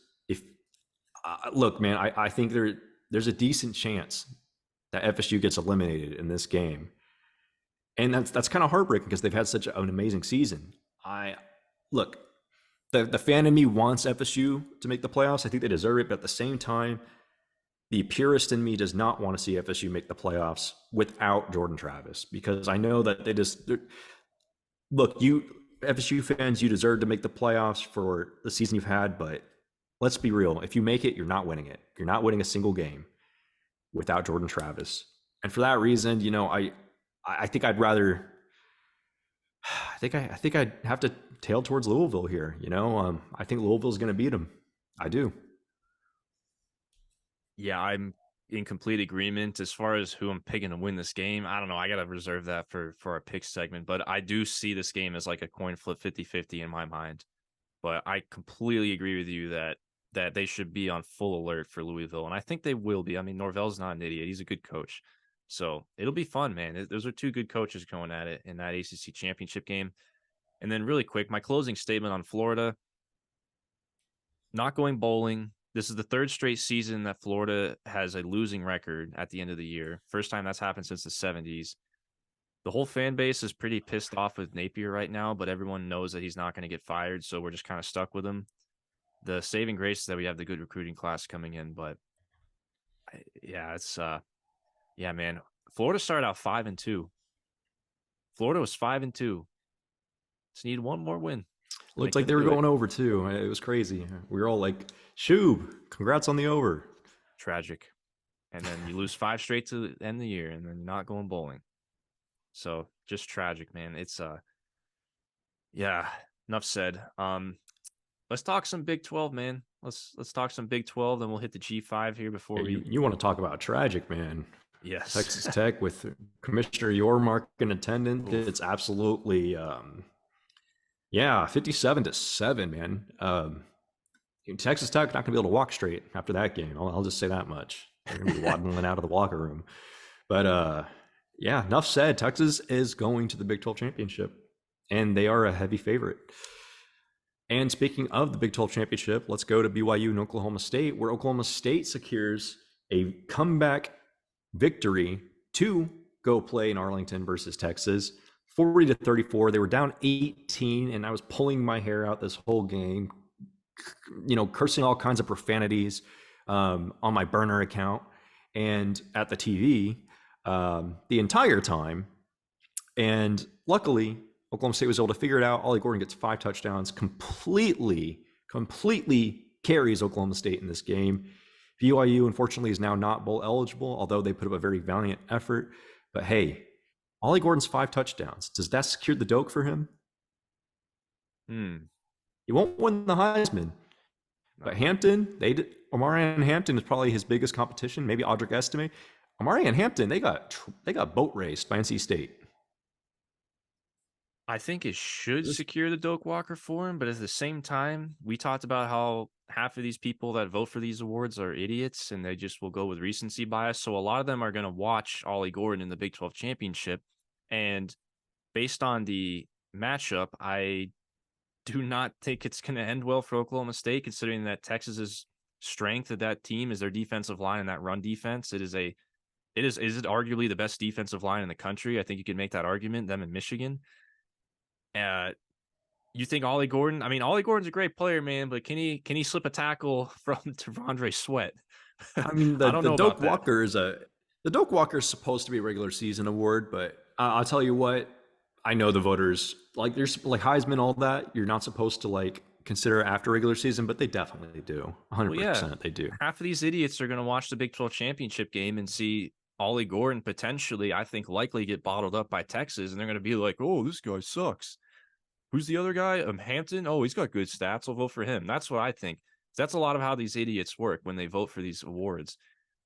Look, man, I think there's a decent chance that FSU gets eliminated in this game. And that's kind of heartbreaking because they've had such an amazing season. The fan in me wants FSU to make the playoffs. I think they deserve it, but at the same time, the purist in me does not want to see FSU make the playoffs without Jordan Travis, because I know that FSU fans, you deserve to make the playoffs for the season you've had, but let's be real. If you make it, you're not winning it. You're not winning a single game without Jordan Travis. And for that reason, I think I'd rather, I think I'd have to tail towards Louisville here. I think Louisville's going to beat them. I do. Yeah, I'm in complete agreement. As far as who I'm picking to win this game, I don't know. I got to reserve that for our pick segment, but I do see this game as like a coin flip 50-50 in my mind. But I completely agree with you that they should be on full alert for Louisville, and I think they will be. I mean, Norvell's not an idiot. He's a good coach. So it'll be fun, man. Those are two good coaches going at it in that ACC championship game. And then really quick, my closing statement on Florida, not going bowling. This is the third straight season that Florida has a losing record at the end of the year. First time that's happened since the 70s. The whole fan base is pretty pissed off with Napier right now, but everyone knows that he's not going to get fired, so we're just kind of stuck with him. The saving grace is that we have the good recruiting class coming in, but man. Florida started out 5-2. Florida was 5-2. Just need one more win. Looked like they were going over too. It was crazy. We were all like, "Shoob, congrats on the over." Tragic. And then you lose 5 straight to the end of the year, and then you're not going bowling. So just tragic, man. It's enough said. Let's talk some Big 12, man. Let's talk some Big 12, then we'll hit the G5 here before you want to talk about tragic, man. Yes. Texas Tech with Commissioner Yormark in attendance. Oof. It's absolutely, 57-7, man. Texas Tech not going to be able to walk straight after that game. I'll just say that much. They're going to be waddling out of the locker room. But yeah, enough said. Texas is going to the Big 12 championship, and they are a heavy favorite. And speaking of the Big 12 championship, let's go to BYU and Oklahoma State, where Oklahoma State secures a comeback victory to go play in Arlington versus Texas. 40-34. They were down 18, and I was pulling my hair out this whole game, cursing all kinds of profanities on my burner account and at the TV the entire time. And luckily, Oklahoma State was able to figure it out. Ollie Gordon gets 5 touchdowns, completely carries Oklahoma State in this game. BYU, unfortunately, is now not bowl eligible, although they put up a very valiant effort. But hey, Ollie Gordon's 5 touchdowns. Does that secure the Doak for him? He won't win the Heisman. But Hampton, Omarion Hampton is probably his biggest competition. Maybe Audric Estime. Omarion Hampton, they got boat raced by NC State. I think it should secure the Doak Walker for him, but at the same time, we talked about how half of these people that vote for these awards are idiots and they just will go with recency bias. So a lot of them are going to watch Ollie Gordon in the Big 12 championship. And based on the matchup, I do not think it's going to end well for Oklahoma State, considering that Texas's strength of that team is their defensive line and that run defense. Is it arguably the best defensive line in the country? I think you could make that argument, them in Michigan. You think Ollie Gordon? I mean, Ollie Gordon's a great player, man, but can he slip a tackle from T'Vondre Sweat? I mean, the Doak Walker is the Doak Walker is supposed to be a regular season award, but I'll tell you what, I know the voters there's like Heisman, all that. You're not supposed to consider after regular season, but they definitely do. 100% they do. Half of these idiots are going to watch the Big 12 championship game and see Ollie Gordon potentially, I think, likely get bottled up by Texas, and they're going to be like, "Oh, this guy sucks. Who's the other guy? Hampton. Oh, he's got good stats. I'll vote for him." That's what I think. That's a lot of how these idiots work when they vote for these awards.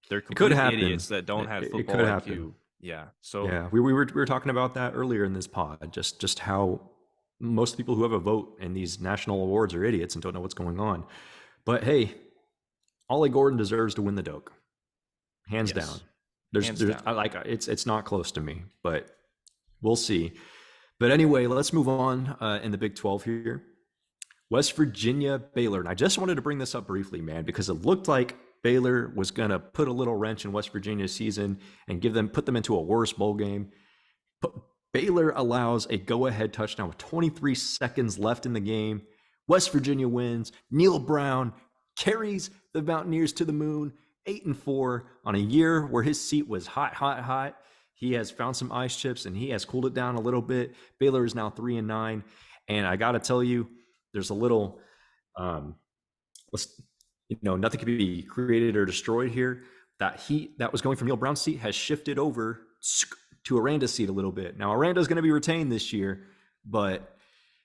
They're complete idiots that don't have football IQ. Yeah. So yeah, we were talking about that earlier in this pod. Just how most people who have a vote in these national awards are idiots and don't know what's going on. But hey, Ollie Gordon deserves to win the Doak, hands down. It's not close to me, but we'll see. But anyway, let's move on in the Big 12 here. West Virginia, Baylor. And I just wanted to bring this up briefly, man, because it looked like Baylor was going to put a little wrench in West Virginia's season and put them into a worse bowl game. But Baylor allows a go-ahead touchdown with 23 seconds left in the game. West Virginia wins. Neil Brown carries the Mountaineers to the moon, 8-4 on a year where his seat was hot. He has found some ice chips and he has cooled it down a little bit. Baylor is now 3-9. And I got to tell you, there's a little, nothing can be created or destroyed here. That heat that was going from Neil Brown's seat has shifted over to Aranda's seat a little bit. Now, Aranda's going to be retained this year, but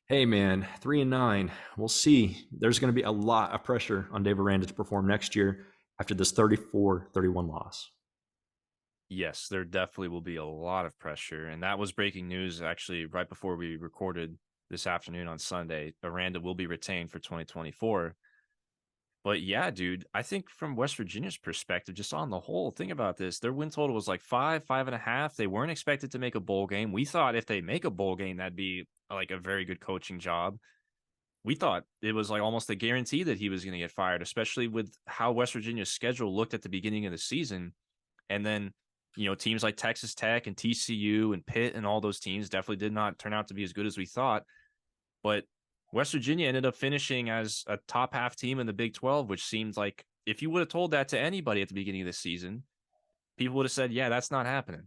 hey, man, 3-9. We'll see. There's going to be a lot of pressure on Dave Aranda to perform next year after this 34-31 loss. Yes, there definitely will be a lot of pressure. And that was breaking news actually right before we recorded this afternoon on Sunday. Aranda will be retained for 2024. But yeah, dude, I think from West Virginia's perspective, just on the whole, think about this. Their win total was like 5.5. They weren't expected to make a bowl game. We thought if they make a bowl game, that'd be like a very good coaching job. We thought it was like almost a guarantee that he was going to get fired, especially with how West Virginia's schedule looked at the beginning of the season. And then, teams like Texas Tech and TCU and Pitt and all those teams definitely did not turn out to be as good as we thought. But West Virginia ended up finishing as a top half team in the Big 12, which seemed like if you would have told that to anybody at the beginning of the season, people would have said, yeah, that's not happening.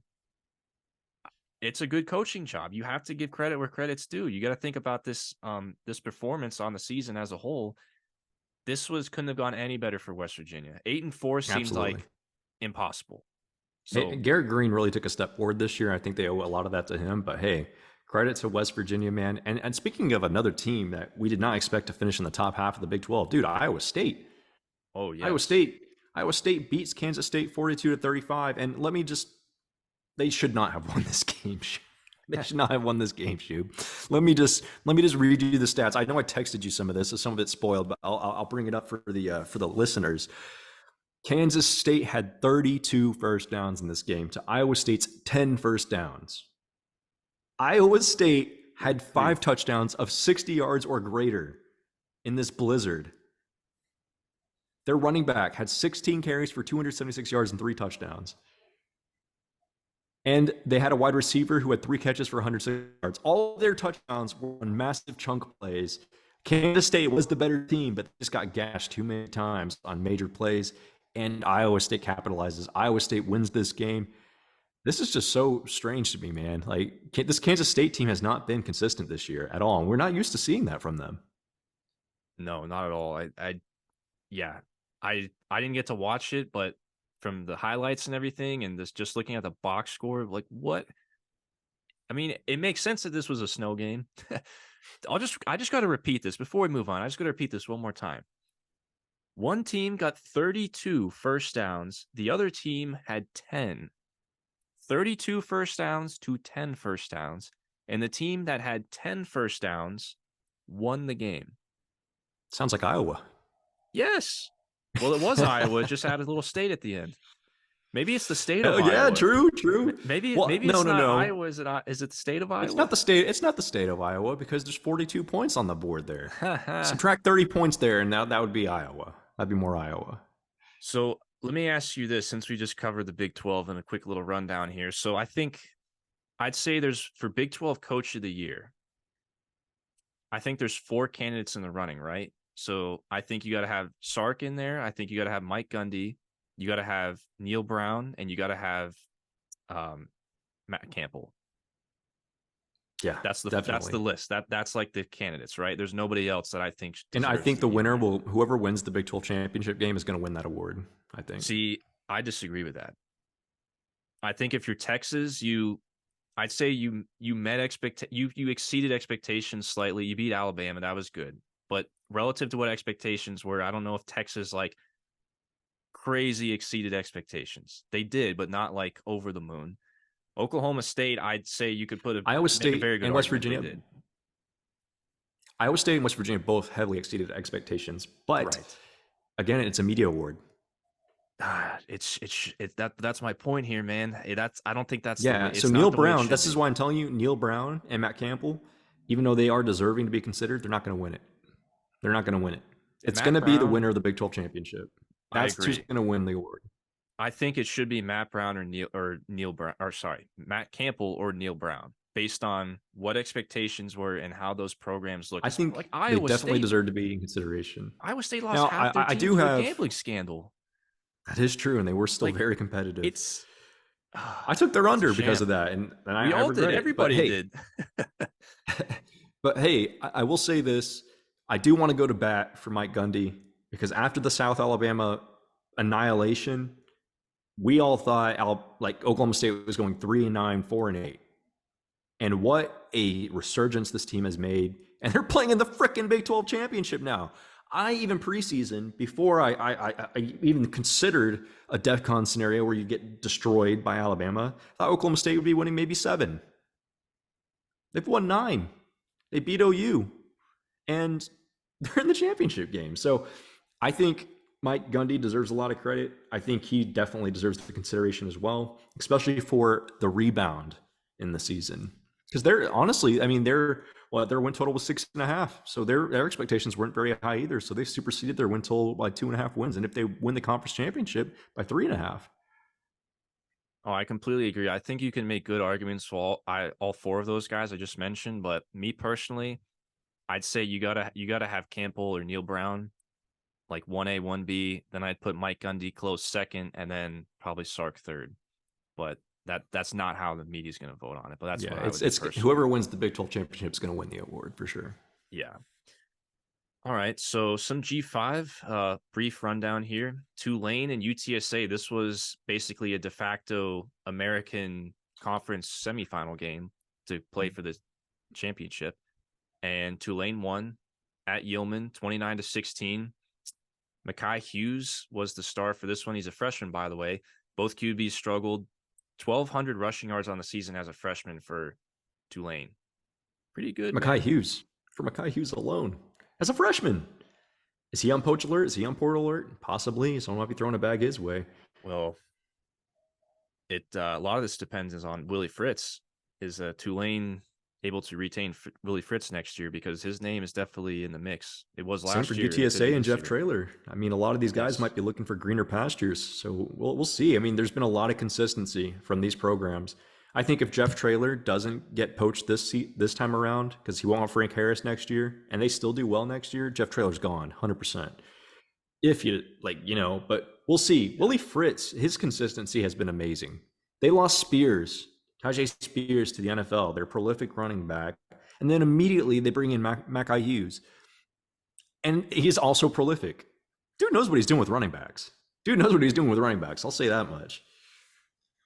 It's a good coaching job. You have to give credit where credit's due. You got to think about this performance on the season as a whole. This couldn't have gone any better for West Virginia. 8-4 seems like impossible. So Garrett Green really took a step forward this year. I think they owe a lot of that to him, but hey, credit to West Virginia, man. And speaking of another team that we did not expect to finish in the top half of the Big 12, dude, Iowa State. Oh, yeah. Iowa State Iowa State beats Kansas State 42-35, and they should not have won this game. They should not have won this game, Shub. Let me just read you the stats. I know I texted you some of this, so some of it's spoiled, but I'll bring it up for the listeners. Kansas State had 32 first downs in this game to Iowa State's 10 first downs. Iowa State had 5 touchdowns of 60 yards or greater in this blizzard. Their running back had 16 carries for 276 yards and 3 touchdowns. And they had a wide receiver who had 3 catches for 106 yards. All of their touchdowns were on massive chunk plays. Kansas State was the better team, but they just got gashed too many times on major plays, and Iowa State capitalizes. Iowa State wins this game. This is just so strange to me, man. Like, this Kansas State team has not been consistent this year at all, and we're not used to seeing that from them. No, not at all. I didn't get to watch it, but from the highlights and everything, and just looking at the box score, like, what? I mean, it makes sense that this was a snow game. I just got to repeat this before we move on. I just got to repeat this one more time. One team got 32 first downs. The other team had 10. 32 first downs to 10 first downs. And the team that had 10 first downs won the game. Sounds like Iowa. Yes. Well, it was Iowa. It just added a little state at the end. Maybe it's the state of Iowa. Yeah, true. Maybe it's not Iowa. Is it the state of Iowa? It's not the state of Iowa, because there's 42 points on the board there. Subtract 30 points there, and now that would be Iowa. That'd be more Iowa. So let me ask you this, since we just covered the Big 12 and a quick little rundown here. So I'd say there's, for Big 12 Coach of the Year, I think there's 4 candidates in the running, right? So I think you got to have Sark in there. I think you got to have Mike Gundy. You got to have Neal Brown, and you got to have Matt Campbell. Yeah, that's the list. That's like the candidates, right? There's nobody else that I think. And I think the winner whoever wins the Big 12 championship game is going to win that award, I think. See, I disagree with that. I think if you're Texas, I'd say you met you exceeded expectations slightly. You beat Alabama, that was good. But relative to what expectations were, I don't know if Texas like crazy exceeded expectations. They did, but not like over the moon. Oklahoma State, I'd say you could put Iowa State a very good and West Virginia. Iowa State and West Virginia both heavily exceeded expectations, but again, it's a media award. That's my point here, man. I don't think that's so Neal Brown. This is why I'm telling you, Neal Brown and Matt Campbell, even though they are deserving to be considered, they're not going to win it. They're not going to win it. It's going to be the winner of the Big 12 championship. That's who's going to win the award. I think it should be Matt Brown Matt Campbell or Neal Brown, based on what expectations were and how those programs look. I think like Iowa they definitely deserve to be in consideration. Iowa State lost half their team to a gambling scandal. That is true, and they were still very competitive. I took their under because of that, and I all did. Everybody did. But hey, I will say this: I do want to go to bat for Mike Gundy, because after the South Alabama annihilation, we all thought like Oklahoma State was going 3-9, 4-8. And what a resurgence this team has made. And they're playing in the frickin' Big 12 championship now. I even preseason, before I even considered a DEFCON scenario where you get destroyed by Alabama, thought Oklahoma State would be winning maybe 7. They've won 9. They beat OU. And they're in the championship game. So I think Mike Gundy deserves a lot of credit. I think he definitely deserves the consideration as well, especially for the rebound in the season. Because they're honestly, I mean, their win total was 6.5. So their expectations weren't very high either. So they superseded their win total by 2.5 wins. And if they win the conference championship, by 3.5. Oh, I completely agree. I think you can make good arguments for all 4 of those guys I just mentioned. But me personally, I'd say you gotta have Campbell or Neal Brown, like 1A, 1B. Then I'd put Mike Gundy close second, and then probably Sark third. But that's not how the media's going to vote on it. But that's what I would do personally. Whoever wins the Big 12 championship is going to win the award for sure. Yeah. All right. So some G5, brief rundown here. Tulane and UTSA. This was basically a de facto American Conference semifinal game to play for the championship. And Tulane won at Yilman 29-16. Mekhi Hughes was the star for this one. He's a freshman, by the way. Both QBs struggled. 1,200 rushing yards on the season as a freshman for Tulane. Pretty good, Mekhi man. Hughes. For Mekhi Hughes alone. As a freshman. Is he on poach alert? Is he on portal alert? Possibly. Someone might be throwing a bag his way. Well, a lot of this depends on Willie Fritz. Is Tulane able to retain Willie Fritz next year? Because his name is definitely in the mix. It was last year. Same for UTSA and Jeff Traylor. I mean, a lot of these guys might be looking for greener pastures. So we'll see. I mean, there's been a lot of consistency from these programs. I think if Jeff Traylor doesn't get poached this time around, because he won't have Frank Harris next year, and they still do well next year, Jeff Traylor's gone 100%. If you but we'll see. Willie Fritz, his consistency has been amazing. They lost Spears, Tajay Spears, to the NFL, their prolific running back, and then immediately they bring in Mekhi Hughes, and he's also prolific. Dude knows what he's doing with running backs. I'll say that much.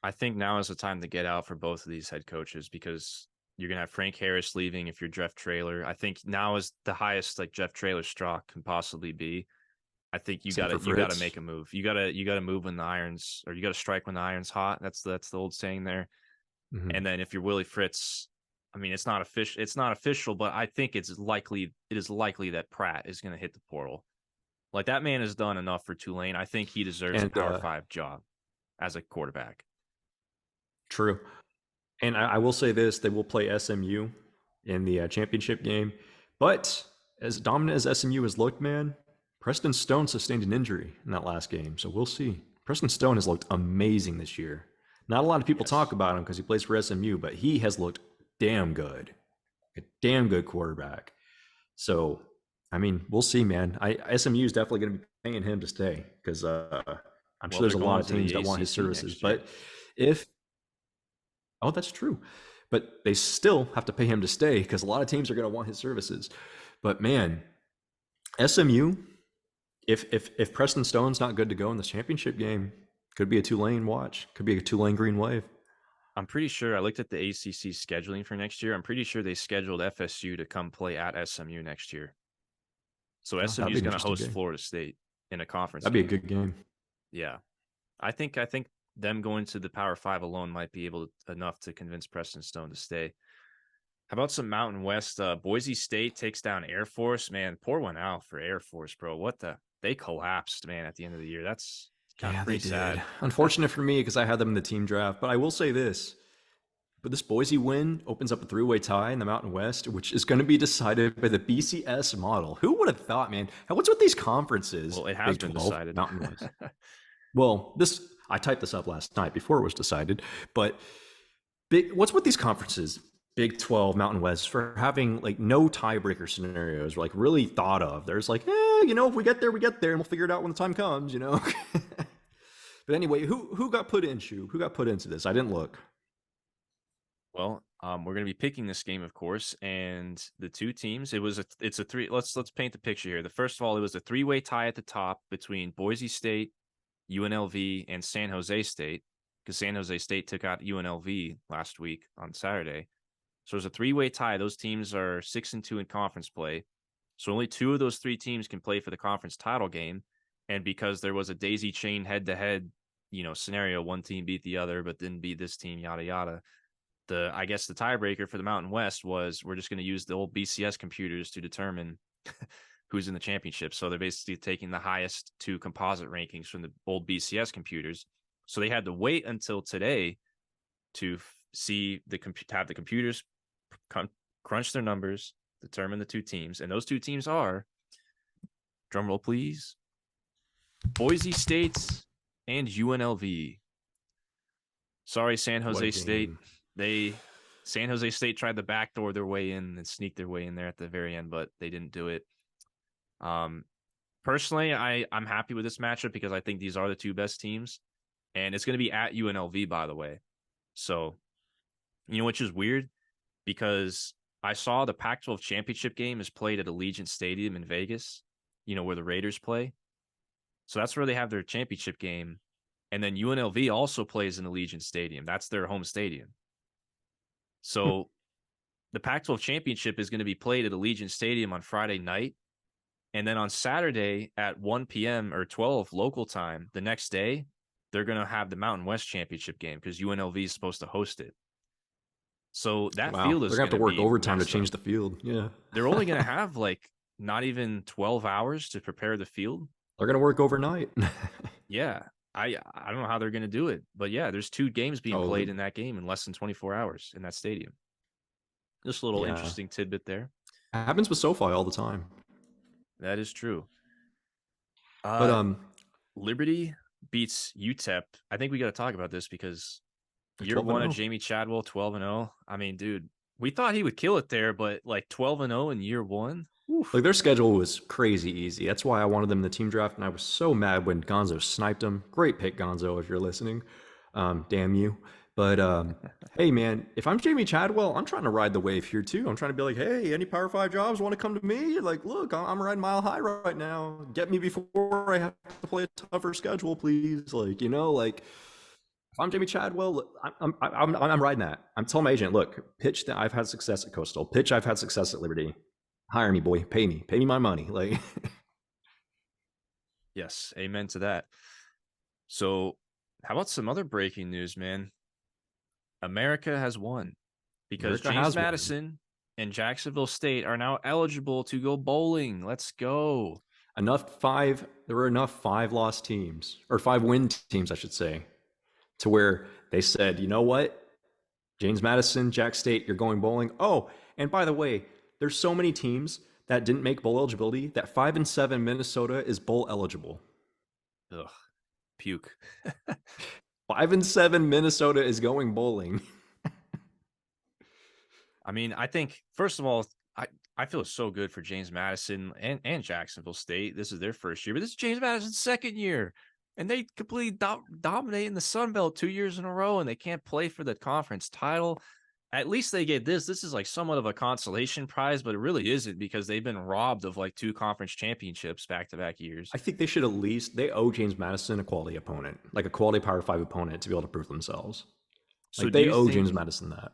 I think now is the time to get out for both of these head coaches, because you're going to have Frank Harris leaving if you're Jeff Traylor. I think now is the highest like Jeff Traylor stock can possibly be. I think you got to make a move. You got to move when the irons, or you got to strike when the iron's hot. That's the old saying there. Mm-hmm. And then if you're Willie Fritz, I mean, it's not official, but I think it is likely that Pratt is going to hit the portal. Like, that man has done enough for Tulane. I think he deserves a Power 5 job as a quarterback. True. And I will say this, they will play SMU in the championship game. But as dominant as SMU has looked, man, Preston Stone sustained an injury in that last game. So we'll see. Preston Stone has looked amazing this year. Not a lot of people talk about him because he plays for SMU, but he has looked damn good. A damn good quarterback. So, I mean, we'll see, man. SMU is definitely going to be paying him to stay, because I'm sure there's a lot of teams that want his services. But that's true. But they still have to pay him to stay, because a lot of teams are going to want his services. But man, SMU, if Preston Stone's not good to go in this championship game, could be a Tulane watch. Could be a Tulane green wave. I'm pretty sure I looked at the ACC scheduling for next year. I'm pretty sure they scheduled FSU to come play at SMU next year. So SMU is going to host Florida State in a conference. That'd be a good game. Yeah. I think them going to the Power 5 alone might be enough to convince Preston Stone to stay. How about some Mountain West? Boise State takes down Air Force. Man, pour one out for Air Force, bro. They collapsed, man, at the end of the year. That's kind of pretty sad. Unfortunate for me, because I had them in the team draft. But I will say this. But this Boise win opens up a three-way tie in the Mountain West, which is going to be decided by the BCS model. Who would have thought, man? What's with these conferences? Well, it has been decided. Mountain West. Well, I typed this up last night before it was decided. But what's with these conferences? Big 12, Mountain West, for having like no tiebreaker scenarios, like really thought of. There's like, if we get there, we get there, and we'll figure it out when the time comes, But anyway, who got put in, Shu? Who got put into this? I didn't look. Well, we're going to be picking this game, of course, and the two teams. It's a three. Let's paint the picture here. First of all, it was a three-way tie at the top between Boise State, UNLV, and San Jose State, because San Jose State took out UNLV last week on Saturday. So it's a three-way tie. Those teams are 6-2 in conference play. So only two of those three teams can play for the conference title game. And because there was a daisy chain head-to-head, scenario, one team beat the other, but didn't beat this team, yada, yada. I guess the tiebreaker for the Mountain West was, we're just going to use the old BCS computers to determine who's in the championship. So they're basically taking the highest two composite rankings from the old BCS computers. So they had to wait until today to have the computers crunch their numbers, determine the two teams. And those two teams are, drumroll please, Boise State and UNLV. Sorry, San Jose State. San Jose State tried to backdoor their way in and sneak their way in there at the very end, but they didn't do it. Personally, I'm happy with this matchup, because I think these are the two best teams, and it's going to be at UNLV, by the way. So, which is weird, because I saw the Pac-12 championship game is played at Allegiant Stadium in Vegas, where the Raiders play. So that's where they have their championship game. And then UNLV also plays in Allegiant Stadium. That's their home stadium. So the Pac-12 championship is going to be played at Allegiant Stadium on Friday night. And then on Saturday at 1 p.m. or 12 local time, the next day, they're going to have the Mountain West Championship game because UNLV is supposed to host it. So that Wow, field they're is gonna have going to to work be overtime to messed change up. the field. Yeah, They're only going to have like not even 12 hours to prepare the field. they're gonna work overnight. Yeah. I don't know how they're going to do it, but yeah, there's 2 games being Oh, played in that game in less than 24 hours in that stadium. Just a little yeah, interesting tidbit there. happens with SoFi all the time. That is true. But Uh Liberty beats UTEP. I think we got to talk about this because they're year 12 and 1 of 0. Jamie Chadwell, 12-0. I mean, dude, we thought he would kill it there, but like 12-0 in year 1. Like Oof. their schedule was crazy easy. That's why I wanted them in the team draft, and I was so mad when Gonzo sniped them. Great pick, Gonzo, if you're listening. Damn you. But hey, man, if I'm Jamie Chadwell, I'm trying to ride the wave here too. I'm trying to be like, hey, any Power Five jobs want to come to me? Like, look, I'm riding mile high right now. Get me before I have to play a tougher schedule, please. Like, like if I'm Jamie Chadwell, I'm riding that. I'm telling my agent, look, pitch that I've had success at Coastal, pitch I've had success at Liberty. Hire me, boy. Pay me my money. Like, Yes, amen to that. So, how about some other breaking news, man? America has won because America James has one. Madison and Jacksonville State are now eligible to go bowling. Let's go. There were enough 5-loss teams, or 5-win teams, I should say, to where they said, you know what? James Madison, Jack State, you're going bowling. Oh, and by the way, there's so many teams that didn't make bowl eligibility that 5-7 Minnesota is bowl eligible. Ugh, puke. 5-7 Minnesota is going bowling. I mean, I think first of all, I feel so good for James Madison and Jacksonville State. This is their first year, but this is James Madison's second year, and they completely dominate in the Sun Belt 2 years in a row, and they can't play for the conference title. At least they get this. This is like somewhat of a consolation prize, but it really isn't because they've been robbed of like 2 conference championships back-to-back years. I think they owe James Madison a quality opponent, like a quality Power 5 opponent to be able to prove themselves. So Like do they you owe think James Madison that.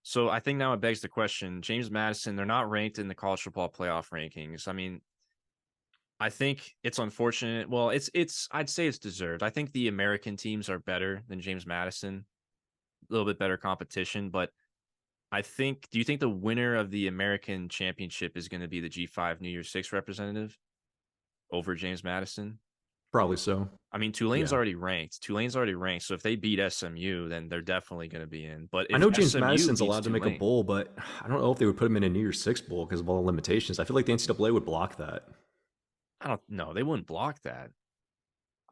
So I think now it begs the question, James Madison, they're not ranked in the college football playoff rankings. I mean, I think it's unfortunate. Well, it's I'd say it's deserved. I think the American teams are better than James Madison. A little bit better competition, but do you think the winner of the American championship is going to be the G5 New Year's 6 representative over James Madison? Probably so. I mean, Tulane's already ranked. So if they beat SMU, then they're definitely going to be in. But I if know James SMU Madison's beats allowed to make a Tulane, bowl, but I don't know if they would put him in a New Year's Six bowl because of all the limitations. I feel like the NCAA would block that. I don't know. They wouldn't block that.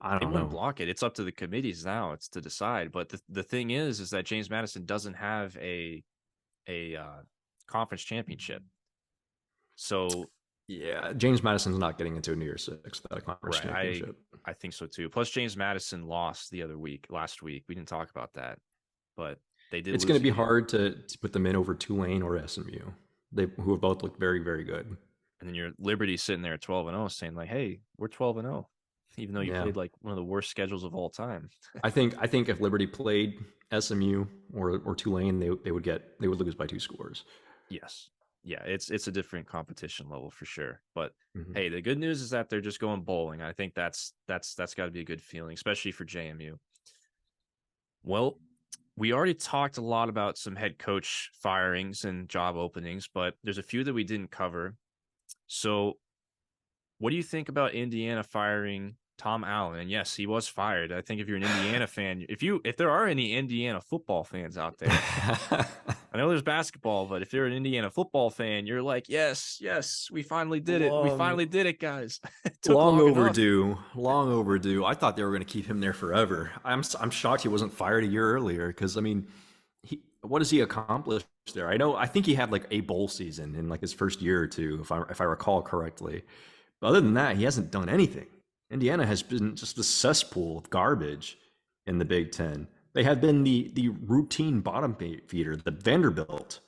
I They don't wouldn't know. block it. It's up to the committees now. It's to decide. But the thing is that James Madison doesn't have a conference championship. So Yeah, James Madison's not getting into a New Year's Six without a conference right, championship. I think so too. Plus James Madison lost last week. We didn't talk about that, but they did. It's going to be hard to put them in over Tulane or SMU. Who have both looked very, very good. And then your Liberty sitting there at 12-0 saying like, hey, we're 12-0. Even though you played like one of the worst schedules of all time. I think if Liberty played SMU or Tulane, they would lose by 2 scores. Yes. Yeah, it's a different competition level for sure. But hey, the good news is that they're just going bowling. I think that's got to be a good feeling, especially for JMU. Well, we already talked a lot about some head coach firings and job openings, but there's a few that we didn't cover. So, what do you think about Indiana firing Tom Allen? And yes, he was fired. I think if you're an Indiana fan, if there are any Indiana football fans out there, I know there's basketball, but if you're an Indiana football fan, you're like, yes, we finally did it. We finally did it, guys. It took long overdue. Enough. Long overdue. I thought they were going to keep him there forever. I'm shocked he wasn't fired a year earlier because I mean, what has he accomplished there? I think he had like a bowl season in like his first year or two, if I recall correctly. But other than that, he hasn't done anything. Indiana has been just a cesspool of garbage in the Big Ten. They have been the routine bottom feeder, the Vanderbilt.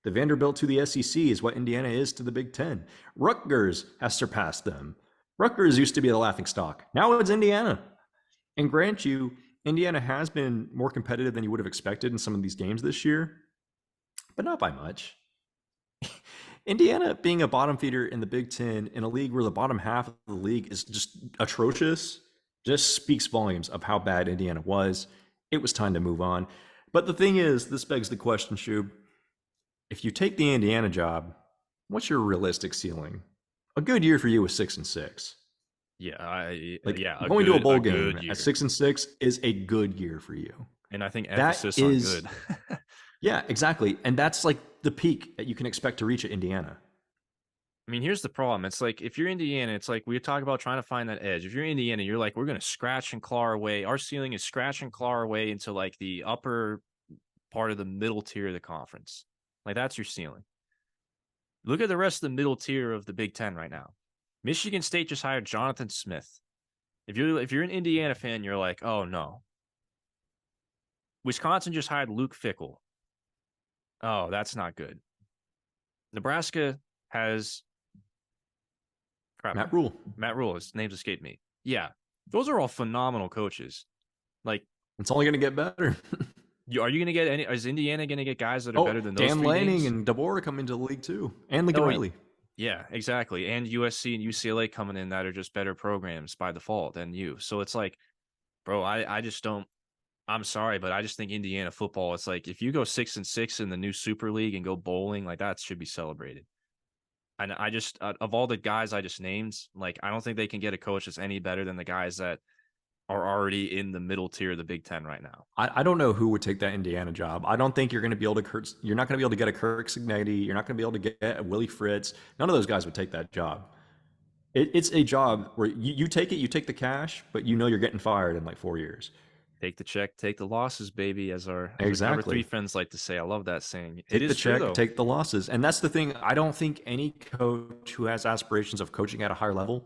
The Vanderbilt to the SEC is what Indiana is to the Big Ten. Rutgers has surpassed them. Rutgers used to be the laughing stock. Now it's Indiana. And grant you, Indiana has been more competitive than you would have expected in some of these games this year, but not by much. Indiana being a bottom feeder in the Big Ten in a league where the bottom half of the league is just atrocious just speaks volumes of how bad Indiana was. It was time to move on. But the thing is, this begs the question, Shub. If you take the Indiana job, what's your realistic ceiling? A good year for you is 6-6. Yeah, yeah, going to a bowl game year. at 6-6 is a good year for you. And I think emphasis on good. Yeah, exactly. And that's like the peak that you can expect to reach at Indiana. I mean, here's the problem. It's like if you're Indiana, it's like we talk about trying to find that edge. If you're Indiana, you're like, we're going to scratch and claw our way. Our ceiling is scratch and claw our way into like the upper part of the middle tier of the conference. Like that's your ceiling. Look at the rest of the middle tier of the Big Ten right now. Michigan State just hired Jonathan Smith. If you're an Indiana fan, you're like, oh no. Wisconsin just hired Luke Fickell. Oh, that's not good. Nebraska has Matt Rhule. Matt Rhule. His name's escaped me. Yeah, those are all phenomenal coaches. Like it's only going to get better. Are you going to get any? Is Indiana going to get guys that are better than those? Dan Lanning and DeBoer come into the league too, and Lincoln Riley. Yeah, exactly. And USC and UCLA coming in that are just better programs by default than you. So it's like, bro, I just don't. I'm sorry, but I just think Indiana football. It's like if you go 6-6 in the new Super League and go bowling, like that should be celebrated. And I just of all the guys I just named, like I don't think they can get a coach that's any better than the guys that are already in the middle tier of the Big Ten right now. I don't know who would take that Indiana job. I don't think you're going to be able to. You're not going to be able to get a Kirk Cignetti. You're not going to be able to get a Willie Fritz. None of those guys would take that job. It's a job where you take it, you take the cash, but you know you're getting fired in like 4 years. Take the check, take the losses, baby, as our Exactly. Cover 3 friends like to say. I love that saying. Take the check, take the losses. And that's the thing. I don't think any coach who has aspirations of coaching at a higher level,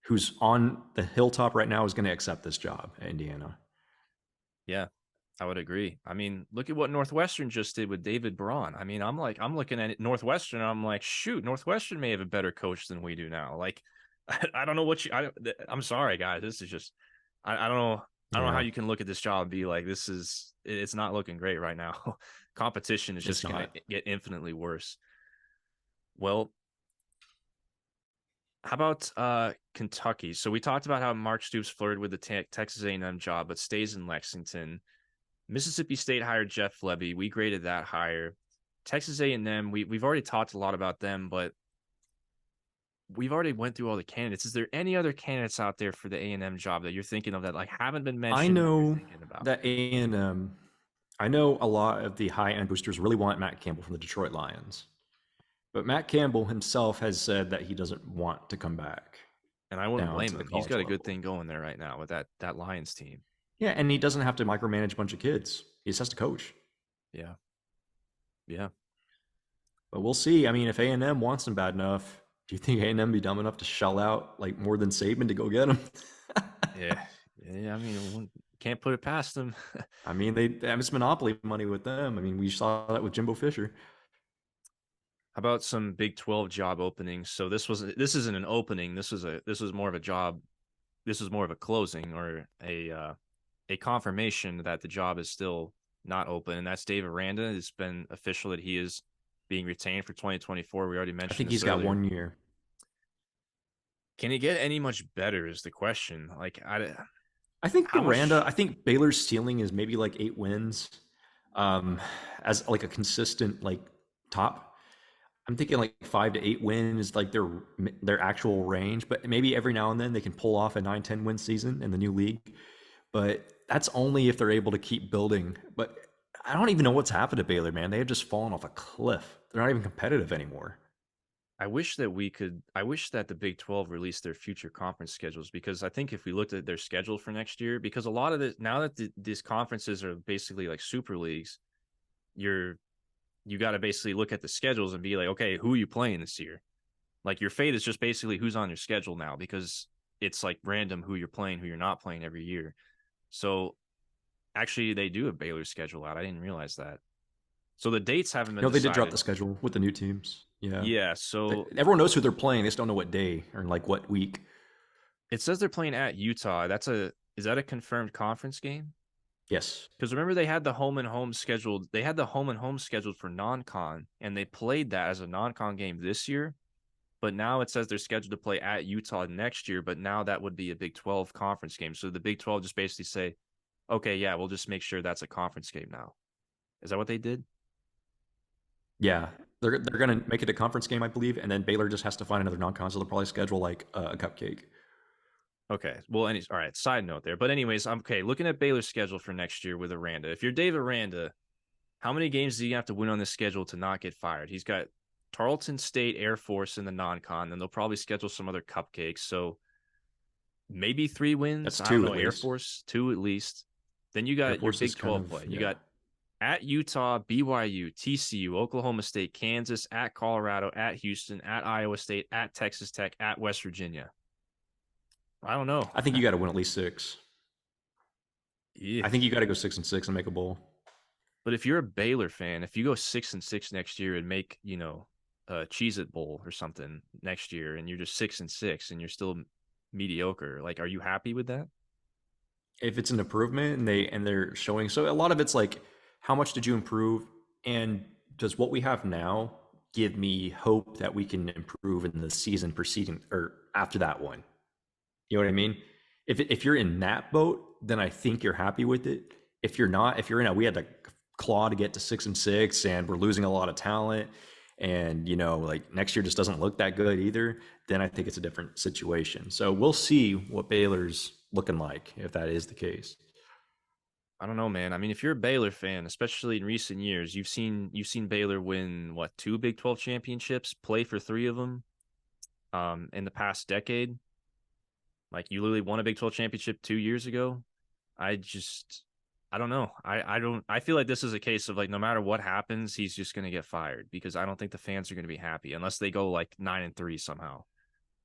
who's on the hilltop right now, is going to accept this job at Indiana. Yeah, I would agree. I mean, look at what Northwestern just did with David Braun. I mean, I'm looking at Northwestern. I'm like, shoot, Northwestern may have a better coach than we do now. Like, I don't know what I'm sorry, guys. This is just, I don't know. I don't know how you can look at this job and be like, it's not looking great right now. Competition is just going to get infinitely worse. Well, how about Kentucky? So we talked about how Mark Stoops flirted with the Texas A&M job, but stays in Lexington. Mississippi State hired Jeff Lebby. We graded that hire. Texas A&M, we've already talked a lot about them, but we've already went through all the candidates. Is there any other candidates out there for the A&M job that you're thinking of that like haven't been mentioned? I know that A&M. I know a lot of the high-end boosters really want Matt Campbell from the Detroit Lions, but Matt Campbell himself has said that he doesn't want to come back. And I wouldn't blame him. He's got a good thing going there right now with that Lions team. Yeah, and he doesn't have to micromanage a bunch of kids. He just has to coach. Yeah. Yeah. But we'll see. I mean, if A&M wants him bad enough, do you think A&M be dumb enough to shell out like more than Saban to go get him? Yeah. I mean, can't put it past them. I mean, it's monopoly money with them. I mean, we saw that with Jimbo Fisher. How about some Big 12 job openings? So this isn't an opening. This was more of a job. This was more of a closing or a confirmation that the job is still not open. And that's Dave Aranda. It's been official that he is being retained for 2024. We already mentioned. I think he's got 1 year. Can he get any much better? Is the question. Like I think Aranda. I think Baylor's ceiling is maybe like 8 wins, as like a consistent like top. I'm thinking like 5 to 8 wins is like their actual range, but maybe every now and then they can pull off a 9-10 win season in the new league. But that's only if they're able to keep building. But I don't even know what's happened to Baylor, man. They have just fallen off a cliff. They're not even competitive anymore. I wish that the Big 12 released their future conference schedules, because I think if we looked at their schedule for next year, because a lot of now that these conferences are basically like super leagues, you got to basically look at the schedules and be like, okay, who are you playing this year? Like your fate is just basically who's on your schedule now, because it's like random who you're playing, who you're not playing every year. So actually they do a Baylor schedule out. I didn't realize that. So the dates haven't been decided. They did drop the schedule with the new teams. Yeah. Yeah. So everyone knows who they're playing. They just don't know what day or like what week. It says they're playing at Utah. Is that a confirmed conference game? Yes. Because remember, they had the home and home scheduled. They had the home and home scheduled for non-con, and they played that as a non-con game this year. But now it says they're scheduled to play at Utah next year. But now that would be a Big 12 conference game. So the Big 12 just basically say, okay, yeah, we'll just make sure that's a conference game now. Is that what they did? Yeah, they're gonna make it a conference game, I believe, and then Baylor just has to find another non-con. So they'll probably schedule like a cupcake. Okay. Well, all right. Side note there. But anyways, I'm okay. Looking at Baylor's schedule for next year with Aranda. If you're Dave Aranda, how many games do you have to win on this schedule to not get fired? He's got Tarleton State, Air Force in the non-con, then they'll probably schedule some other cupcakes. So maybe 3 wins. That's I don't two know. at Air least. Force 2 at least. Then you Air got your Force is Big kind 12 of play. You yeah. got at Utah, BYU, TCU, Oklahoma State, Kansas, at Colorado, at Houston, at Iowa State, at Texas Tech, at West Virginia. I don't know. I think you got to win at least 6. Yeah. I think you got to go 6-6 and make a bowl. But if you're a Baylor fan, if you go 6-6 next year and make, a Cheez-It Bowl or something next year, and you're just 6-6 and you're still mediocre, like, are you happy with that? If it's an improvement and they're showing, so a lot of it's like, how much did you improve, and does what we have now give me hope that we can improve in the season preceding or after that one? You know what I mean? If you're in that boat, then I think you're happy with it. If you're not, if you're in a, we had to claw to get to 6-6 and we're losing a lot of talent, and like next year just doesn't look that good either, then I think it's a different situation. So we'll see what Baylor's looking like if that is the case. I don't know, man. I mean, if you're a Baylor fan, especially in recent years, you've seen Baylor win what, 2 Big 12 championships, play for 3 of them in the past decade. Like, you literally won a Big 12 championship 2 years ago. I don't know. I feel like this is a case of, like, no matter what happens, he's just going to get fired, because I don't think the fans are going to be happy unless they go like 9-3 somehow.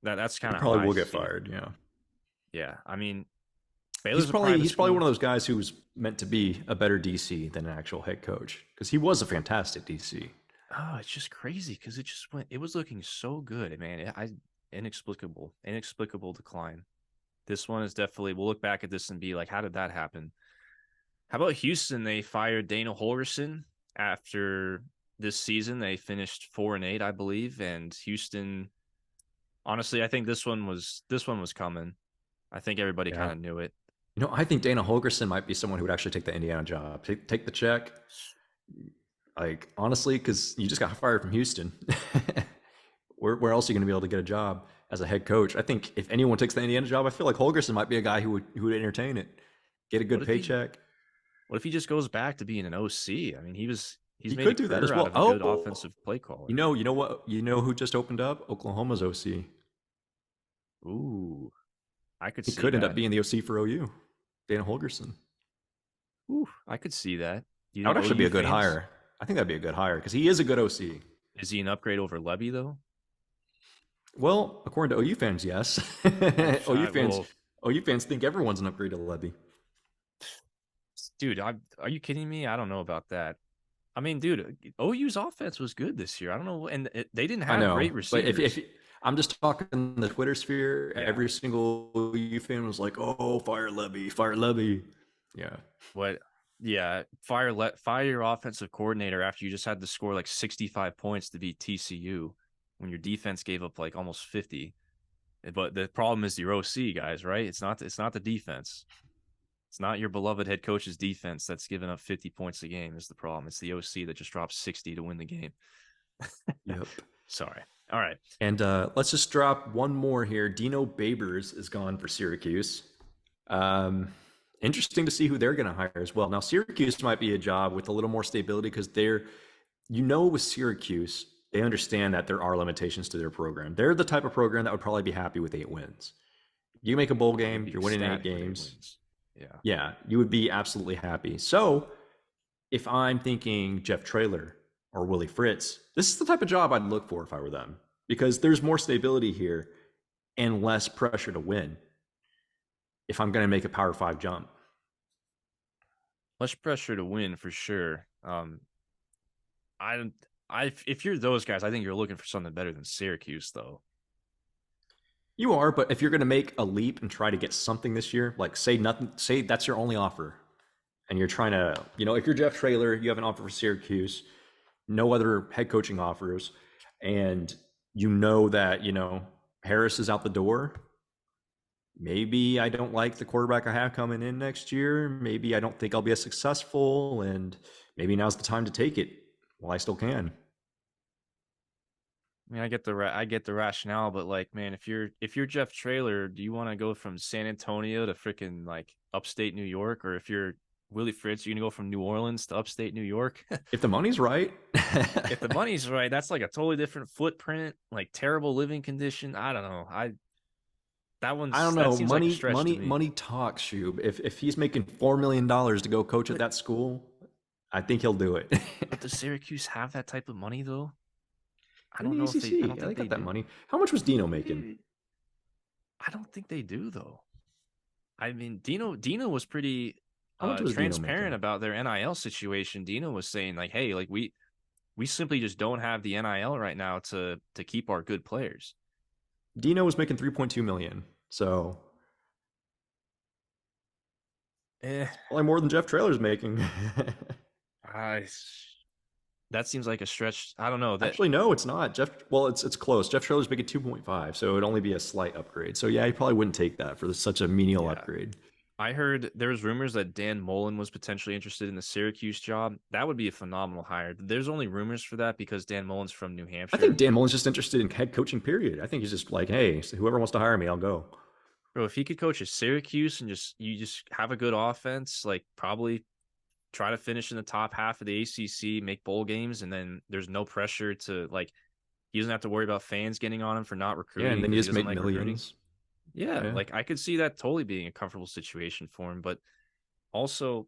That's kind He of how probably I will get feel. fired. Yeah. Yeah. I mean, He's Baylor's a probably private he's probably school. one of those guys who's meant to be a better DC than an actual head coach, because he was a fantastic DC. Oh, it's just crazy because it was looking so good, man. Inexplicable decline. This one is definitely, we'll look back at this and be like, how did that happen? How about Houston? They fired Dana Holgerson after this season. They finished 4-8, I believe. And Houston, honestly, I think this one was coming. I think everybody kind of knew it. I think Dana Holgerson might be someone who would actually take the Indiana job. Take the check. Like, honestly, because you just got fired from Houston. Where else are you going to be able to get a job as a head coach? I think if anyone takes the Indiana job, I feel like Holgerson might be a guy who would entertain it, get a good paycheck. What if he just goes back to being an OC? I mean, he's he made could do that as well. Out of a good offensive play caller. You know what? You know who just opened up? Oklahoma's OC. Ooh, I could. He see could that. end up being the OC for OU, Dana Holgerson. Ooh, I could see that. That would actually be a good hire. I think that'd be a good hire because he is a good OC. Is he an upgrade over Lebby though? Well, according to OU fans, yes. OU fans think everyone's an upgrade to Lebby. Dude, are you kidding me? I don't know about that. I mean, dude, OU's offense was good this year. I don't know, and they didn't have great receivers. But if I'm just talking the Twitter sphere, every single OU fan was like, "Oh, fire Lebby, fire Lebby." Yeah. What? Yeah, fire your offensive coordinator after you just had to score like 65 points to beat TCU when your defense gave up like almost 50. But the problem is your OC, guys, right? It's not the defense. It's not your beloved head coach's defense that's giving up 50 points a game is the problem. It's the OC that just drops 60 to win the game. Yep. Sorry. All right. And let's just drop one more here. Dino Babers is gone for Syracuse. Interesting to see who they're going to hire as well. Now, Syracuse might be a job with a little more stability because with Syracuse, they understand that there are limitations to their program. They're the type of program that would probably be happy with 8 wins. You make a bowl game, you're winning 8 games. Yeah, you would be absolutely happy. So if I'm thinking Jeff Traylor or Willie Fritz, this is the type of job I'd look for if I were them, because there's more stability here and less pressure to win if I'm going to make a Power 5 jump. Less pressure to win for sure. If you're those guys, I think you're looking for something better than Syracuse, though. You are, but if you're going to make a leap and try to get something this year, like say that's your only offer, and you're trying to, if you're Jeff Traylor, you have an offer for Syracuse, no other head coaching offers, and you know that, Harris is out the door. Maybe I don't like the quarterback I have coming in next year. Maybe I don't think I'll be as successful, and maybe now's the time to take it while I still can. I mean, I get the rationale, but like, man, if you're Jeff Traylor, do you want to go from San Antonio to freaking like upstate New York, or if you're Willie Fritz, you're gonna go from New Orleans to upstate New York? If the money's right. If the money's right, that's like a totally different footprint, like terrible living condition. I don't know. I don't That know. seems like a stretch to me. Money talks, Shub. If he's making $4 million to go coach at that school, I think he'll do it. But does Syracuse have that type of money though? I In don't the know if ACC, I don't think they they got that do. money. How much was Dino making? I don't think they do though. I mean, Dino was pretty How much was Dino transparent making? about their NIL situation. Dino was saying like, "Hey, like we simply just don't have the NIL right now to keep our good players." Dino was making 3.2 million. So probably more than Jeff Traylor's making. That seems like a stretch. I don't know. Actually, no, it's not. It's close. Jeff Traylor's making 2.5, so it'd only be a slight upgrade. So yeah, he probably wouldn't take that for such a menial upgrade. I heard there was rumors that Dan Mullen was potentially interested in the Syracuse job. That would be a phenomenal hire. There's only rumors for that because Dan Mullen's from New Hampshire. I think Dan Mullen's just interested in head coaching, period. I think he's just like, hey, whoever wants to hire me, I'll go. Bro, if he could coach at Syracuse and you just have a good offense, like probably try to finish in the top half of the ACC, make bowl games, and then there's no pressure to like he doesn't have to worry about fans getting on him for not recruiting. Yeah, and then you just make like millions. Yeah, like I could see that totally being a comfortable situation for him. But also,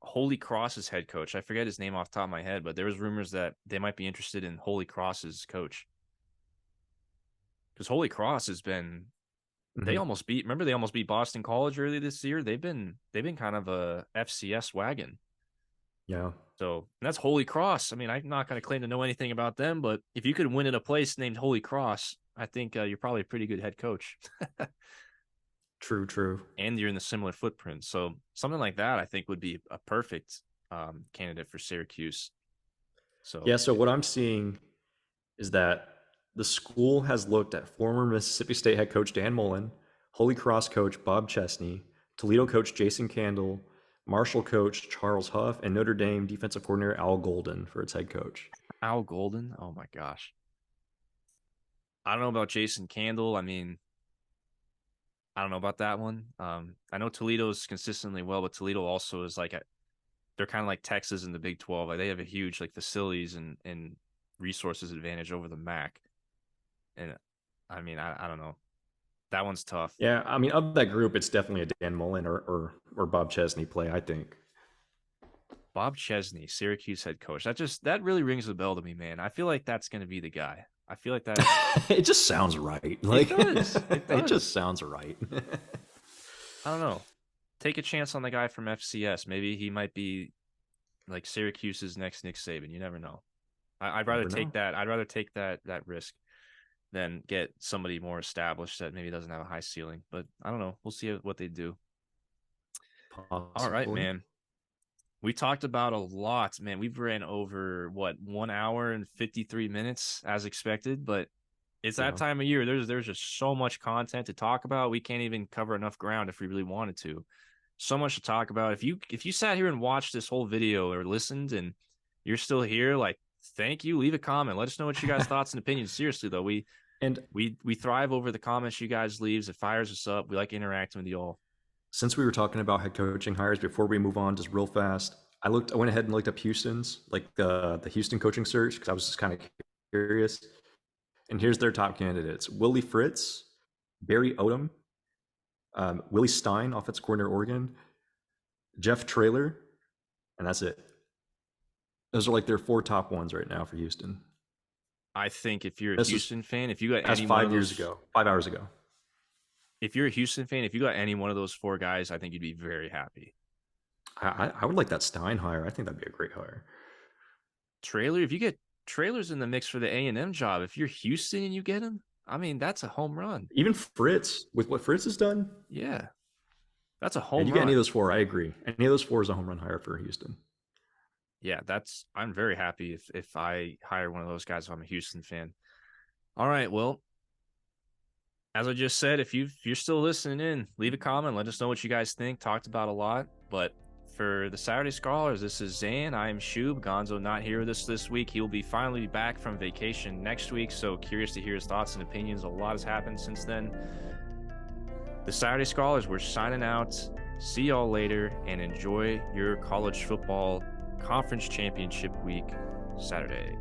Holy Cross's head coach, I forget his name off the top of my head, but there was rumors that they might be interested in Holy Cross's coach because Holy Cross has been they almost beat Boston College early this year. They've been kind of a FCS wagon. Yeah. So that's Holy Cross. I mean, I'm not going to claim to know anything about them, but if you could win at a place named Holy Cross, I think you're probably a pretty good head coach. True. And you're in the similar footprint. So something like that, I think, would be a perfect candidate for Syracuse. So yeah. So what I'm seeing is that the school has looked at former Mississippi State head coach Dan Mullen, Holy Cross coach Bob Chesney, Toledo coach Jason Candle, Marshall coach Charles Huff, and Notre Dame defensive coordinator Al Golden for its head coach. Al Golden? Oh my gosh. I don't know about Jason Candle. I mean, I don't know about that one. I know Toledo's consistently well, but Toledo also is like they're kind of like Texas in the Big 12. Like they have a huge like facilities and resources advantage over the MAC. And I mean, I don't know. That one's tough. Yeah, I mean, of that group, it's definitely a Dan Mullen or Bob Chesney play, I think. Bob Chesney, Syracuse head coach. That really rings a bell to me, man. I feel like that's going to be the guy. I feel like that. It just sounds right. Like it does. It just sounds right. I don't know. Take a chance on the guy from FCS. Maybe he might be like Syracuse's next Nick Saban. You never know. I'd rather take that. I'd rather take that risk than get somebody more established that maybe doesn't have a high ceiling. But I don't know. We'll see what they do. Possibly. All right, man. We talked about a lot, man. We've ran over 1 hour and 53 minutes as expected, but it's that time of year. There's just so much content to talk about. We can't even cover enough ground if we really wanted to. So much to talk about. If you sat here and watched this whole video or listened and you're still here, like, thank you. Leave a comment. Let us know what you guys' thoughts and opinions. Seriously though, we thrive over the comments you guys leaves. It fires us up. We like interacting with you all. Since we were talking about head coaching hires, before we move on, just real fast, I went ahead and looked up Houston's, like the Houston coaching search, because I was just kind of curious. And here's their top candidates: Willie Fritz, Barry Odom, Willie Stein, offensive coordinator, Oregon, Jeff Traylor, and that's it. Those are like their 4 top ones right now for Houston. I think if you're a Houston fan, if you got any 5 hours ago. If you're a Houston fan, if you got any one of those 4 guys, I think you'd be very happy. I would like that Stein hire. I think that'd be a great hire. Traylor, if you get Traylor's in the mix for the A&M job, if you're Houston and you get him, I mean, that's a home run. Even Fritz, with what Fritz has done? Yeah. That's a And home you get any of run. those 4, I agree. Any of those 4 is a home run hire for Houston. Yeah, I'm very happy if I hire one of those guys if I'm a Houston fan. All right, well, as I just said, if you're still listening in, leave a comment, let us know what you guys think. Talked about a lot, but for the Saturday Scholars, this is Zan. I am Shub. Gonzo not here with us this week. He will be finally back from vacation next week, so curious to hear his thoughts and opinions. A lot has happened since then. The Saturday Scholars, we're signing out. See y'all later, and enjoy your college football conference championship week Saturday.